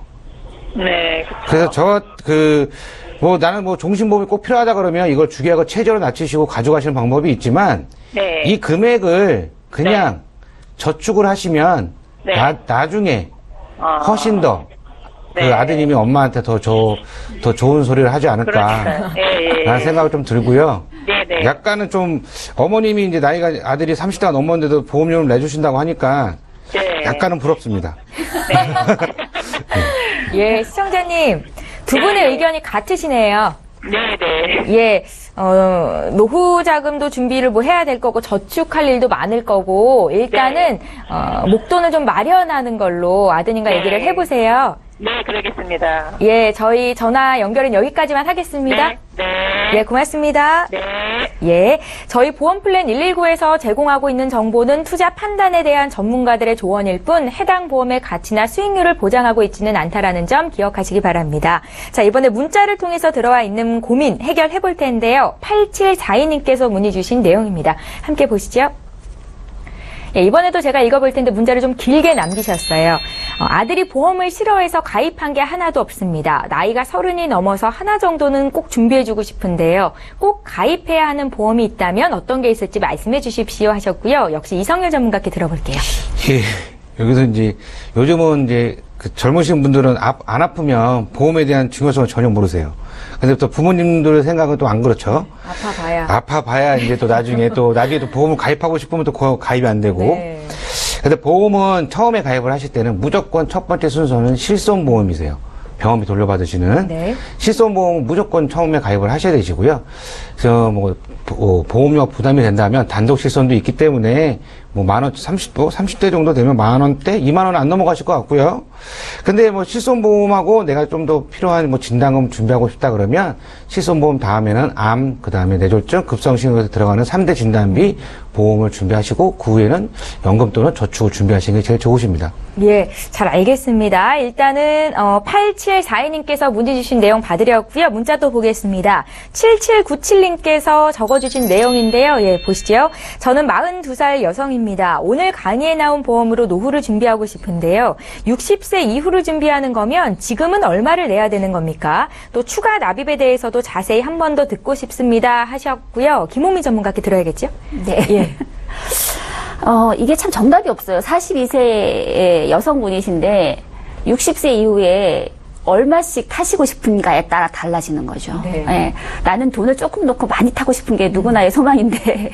[SPEAKER 5] 네.
[SPEAKER 4] 그래서 뭐 나는 뭐 종신보험이 꼭 필요하다 그러면 이걸 주계약을 최저로 낮추시고 가져가시는 방법이 있지만
[SPEAKER 5] 네.
[SPEAKER 4] 이 금액을 그냥 저축을 하시면
[SPEAKER 5] 네.
[SPEAKER 4] 나중에
[SPEAKER 5] 아.
[SPEAKER 4] 훨씬 더 그
[SPEAKER 5] 네.
[SPEAKER 4] 아드님이 엄마한테 더 좋은 소리를 하지 않을까
[SPEAKER 5] 그러니까요. 예, 예.
[SPEAKER 4] 라는 생각을 좀 들고요.
[SPEAKER 5] 네네.
[SPEAKER 4] 약간은 좀 어머님이 이제 나이가 아들이 30대가 넘었는데도 보험료를 내주신다고 하니까
[SPEAKER 5] 네.
[SPEAKER 4] 약간은 부럽습니다.
[SPEAKER 1] 예, 시청자님 두 분의 의견이 같으시네요.
[SPEAKER 5] 네네.
[SPEAKER 1] 예, 노후 자금도 준비를 뭐 해야 될 거고 저축할 일도 많을 거고 일단은 목돈을 좀 마련하는 걸로 아드님과
[SPEAKER 5] 네.
[SPEAKER 1] 얘기를 해보세요.
[SPEAKER 5] 네, 그러겠습니다.
[SPEAKER 1] 예, 저희 전화 연결은 여기까지만 하겠습니다.
[SPEAKER 5] 네, 네.
[SPEAKER 1] 예, 고맙습니다.
[SPEAKER 5] 네.
[SPEAKER 1] 예, 저희 보험플랜 119에서 제공하고 있는 정보는 투자 판단에 대한 전문가들의 조언일 뿐 해당 보험의 가치나 수익률을 보장하고 있지는 않다라는 점 기억하시기 바랍니다. 자, 이번에 문자를 통해서 들어와 있는 고민 해결해 볼 텐데요. 8742님께서 문의 주신 내용입니다. 함께 보시죠. 예, 이번에도 제가 읽어볼 텐데 문자를 좀 길게 남기셨어요. 아들이 보험을 싫어해서 가입한 게 하나도 없습니다. 나이가 30이 넘어서 하나 정도는 꼭 준비해주고 싶은데요. 꼭 가입해야 하는 보험이 있다면 어떤 게 있을지 말씀해 주십시오 하셨고요. 역시 이성열 전문가께 들어볼게요.
[SPEAKER 4] 예, 여기서 이제 요즘은 이제 그 젊으신 분들은 안 아프면 보험에 대한 중요성을 전혀 모르세요. 근데 또 부모님들 생각은 또 안 그렇죠. 아파봐야 이제 또 나중에 또 보험을 가입하고 싶으면 또 가입이 안 되고.
[SPEAKER 1] 네.
[SPEAKER 4] 근데 보험은 처음에 가입을 하실 때는 무조건 첫 번째 순서는 실손보험이세요. 병원비 돌려받으시는.
[SPEAKER 1] 네.
[SPEAKER 4] 실손보험은 무조건 처음에 가입을 하셔야 되시고요. 그래서 뭐 보험료 부담이 된다면 단독 실손도 있기 때문에 뭐 10,000원, 30대 정도 되면 10,000원대, 20,000원 안 넘어가실 것 같고요. 근데 뭐 실손보험하고 내가 좀 더 필요한 뭐 진단금 준비하고 싶다 그러면 실손보험 다음에는 암, 그 다음에 뇌졸중, 급성심에서 들어가는 3대 진단비 보험을 준비하시고 그 후에는 연금 또는 저축을 준비하시는 게 제일 좋으십니다.
[SPEAKER 1] 예, 잘 알겠습니다. 일단은 8742님께서 문의 주신 내용 봐드렸고요. 문자 또 보겠습니다. 7797님께서 적어주신 내용인데요. 예, 보시죠. 저는 42살 여성입니다. 오늘 강의에 나온 보험으로 노후를 준비하고 싶은데요. 60세 이후로 준비하는 거면 지금은 얼마를 내야 되는 겁니까? 또 추가 납입에 대해서도 자세히 한 번 더 듣고 싶습니다 하셨고요. 김홍민 전문가께 들어야겠죠?
[SPEAKER 2] 네.
[SPEAKER 1] 예.
[SPEAKER 2] 이게 참 정답이 없어요. 42세의 여성분이신데 60세 이후에 얼마씩 타시고 싶은가에 따라 달라지는 거죠.
[SPEAKER 1] 네.
[SPEAKER 2] 예, 나는 돈을 조금 넣고 많이 타고 싶은 게 누구나의 소망인데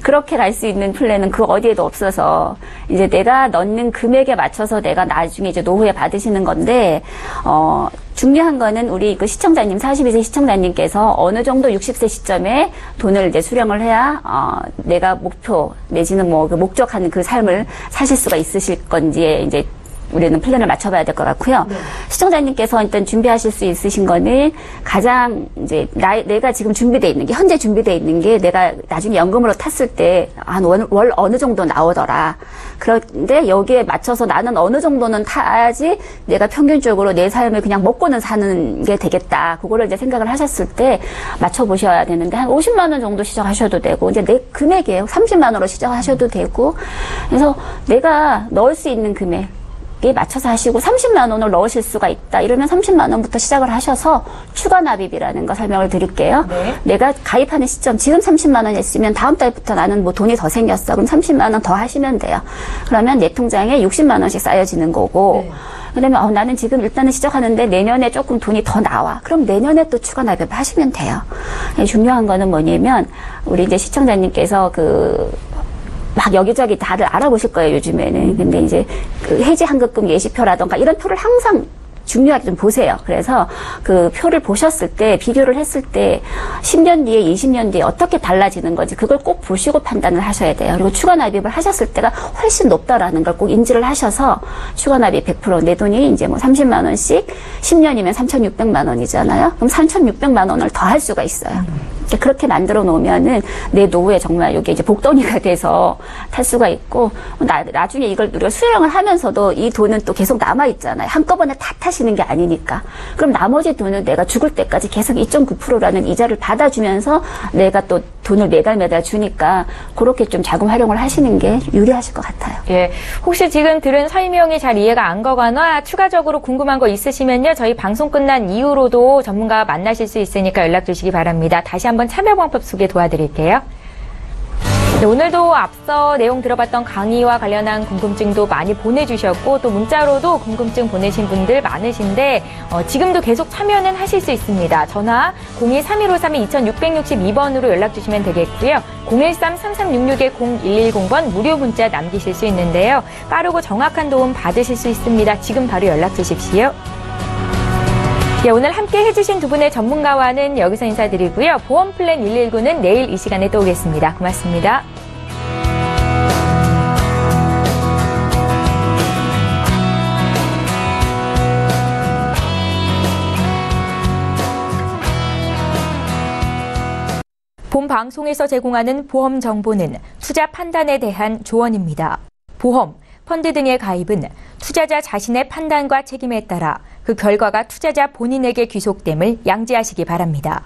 [SPEAKER 2] 그렇게 갈 수 있는 플랜은 그 어디에도 없어서 이제 내가 넣는 금액에 맞춰서 내가 나중에 이제 노후에 받으시는 건데 중요한 거는 우리 그 시청자님, 42세 시청자님께서 어느 정도 60세 시점에 돈을 이제 수령을 해야, 내가 목표, 내지는 뭐 그 목적하는 그 삶을 사실 수가 있으실 건지에 이제 우리는 플랜을 맞춰봐야 될 것 같고요. 네. 시청자님께서 일단 준비하실 수 있으신 거는 가장 이제 내가 지금 준비되어 있는 게, 현재 준비되어 있는 게 내가 나중에 연금으로 탔을 때 한 월 어느 정도 나오더라. 그런데 여기에 맞춰서 나는 어느 정도는 타야지 내가 평균적으로 내 삶을 그냥 먹고는 사는 게 되겠다. 그거를 이제 생각을 하셨을 때 맞춰보셔야 되는데 한 50만 원 정도 시작하셔도 되고 이제 내 금액이에요. 30만 원으로 시작하셔도 되고 그래서 내가 넣을 수 있는 금액 에 맞춰서 하시고 30만 원을 넣으실 수가 있다. 이러면 30만 원부터 시작을 하셔서 추가 납입이라는 거 설명을 드릴게요. 네. 내가 가입하는 시점 지금 30만 원 했으면 다음 달부터 나는 뭐 돈이 더 생겼어. 그럼 30만 원 더 하시면 돼요. 그러면 내 통장에 60만 원씩 쌓여지는 거고 네. 그러면 나는 지금 일단은 시작하는데 내년에 조금 돈이 더 나와. 그럼 내년에 또 추가 납입 하시면 돼요. 중요한 거는 뭐냐면 우리 이제 시청자님께서 막 여기저기 다들 알아보실 거예요, 요즘에는. 근데 이제 그 해지 환급금 예시표라던가 이런 표를 항상 중요하게 좀 보세요. 그래서 그 표를 보셨을 때, 비교를 했을 때 10년 뒤에, 20년 뒤에 어떻게 달라지는 건지 그걸 꼭 보시고 판단을 하셔야 돼요. 그리고 추가 납입을 하셨을 때가 훨씬 높다라는 걸 꼭 인지를 하셔서 추가 납입 100% 내 돈이 이제 뭐 30만 원씩 10년이면 3,600만 원이잖아요. 그럼 3,600만 원을 더 할 수가 있어요. 그렇게 만들어 놓으면은 내 노후에 정말 이게 이제 복덩이가 돼서 탈 수가 있고 나중에 이걸 우리가 수령을 하면서도 이 돈은 또 계속 남아 있잖아요. 한꺼번에 다 타시는 게 아니니까. 그럼 나머지 돈은 내가 죽을 때까지 계속 2.9%라는 이자를 받아주면서 내가 또 돈을 매달 주니까 그렇게 좀 자금 활용을 하시는 게 유리하실 것 같아요.
[SPEAKER 1] 예, 혹시 지금 들은 설명이 잘 이해가 안 가거나 추가적으로 궁금한 거 있으시면요. 저희 방송 끝난 이후로도 전문가 만나실 수 있으니까 연락 주시기 바랍니다. 다시 한번 참여 방법 소개 도와드릴게요. 네, 오늘도 앞서 내용 들어봤던 강의와 관련한 궁금증도 많이 보내주셨고 또 문자로도 궁금증 보내신 분들 많으신데 지금도 계속 참여는 하실 수 있습니다. 전화 02-3153-2662번으로 연락 주시면 되겠고요. 013-3366-0110번 무료 문자 남기실 수 있는데요. 빠르고 정확한 도움 받으실 수 있습니다. 지금 바로 연락 주십시오. 네, 오늘 함께 해주신 두 분의 전문가와는 여기서 인사드리고요. 보험플랜 119는 내일 이 시간에 또 오겠습니다. 고맙습니다. 방송에서 제공하는 보험 정보는 투자 판단에 대한 조언입니다. 보험, 펀드 등의 가입은 투자자 자신의 판단과 책임에 따라 그 결과가 투자자 본인에게 귀속됨을 양지하시기 바랍니다.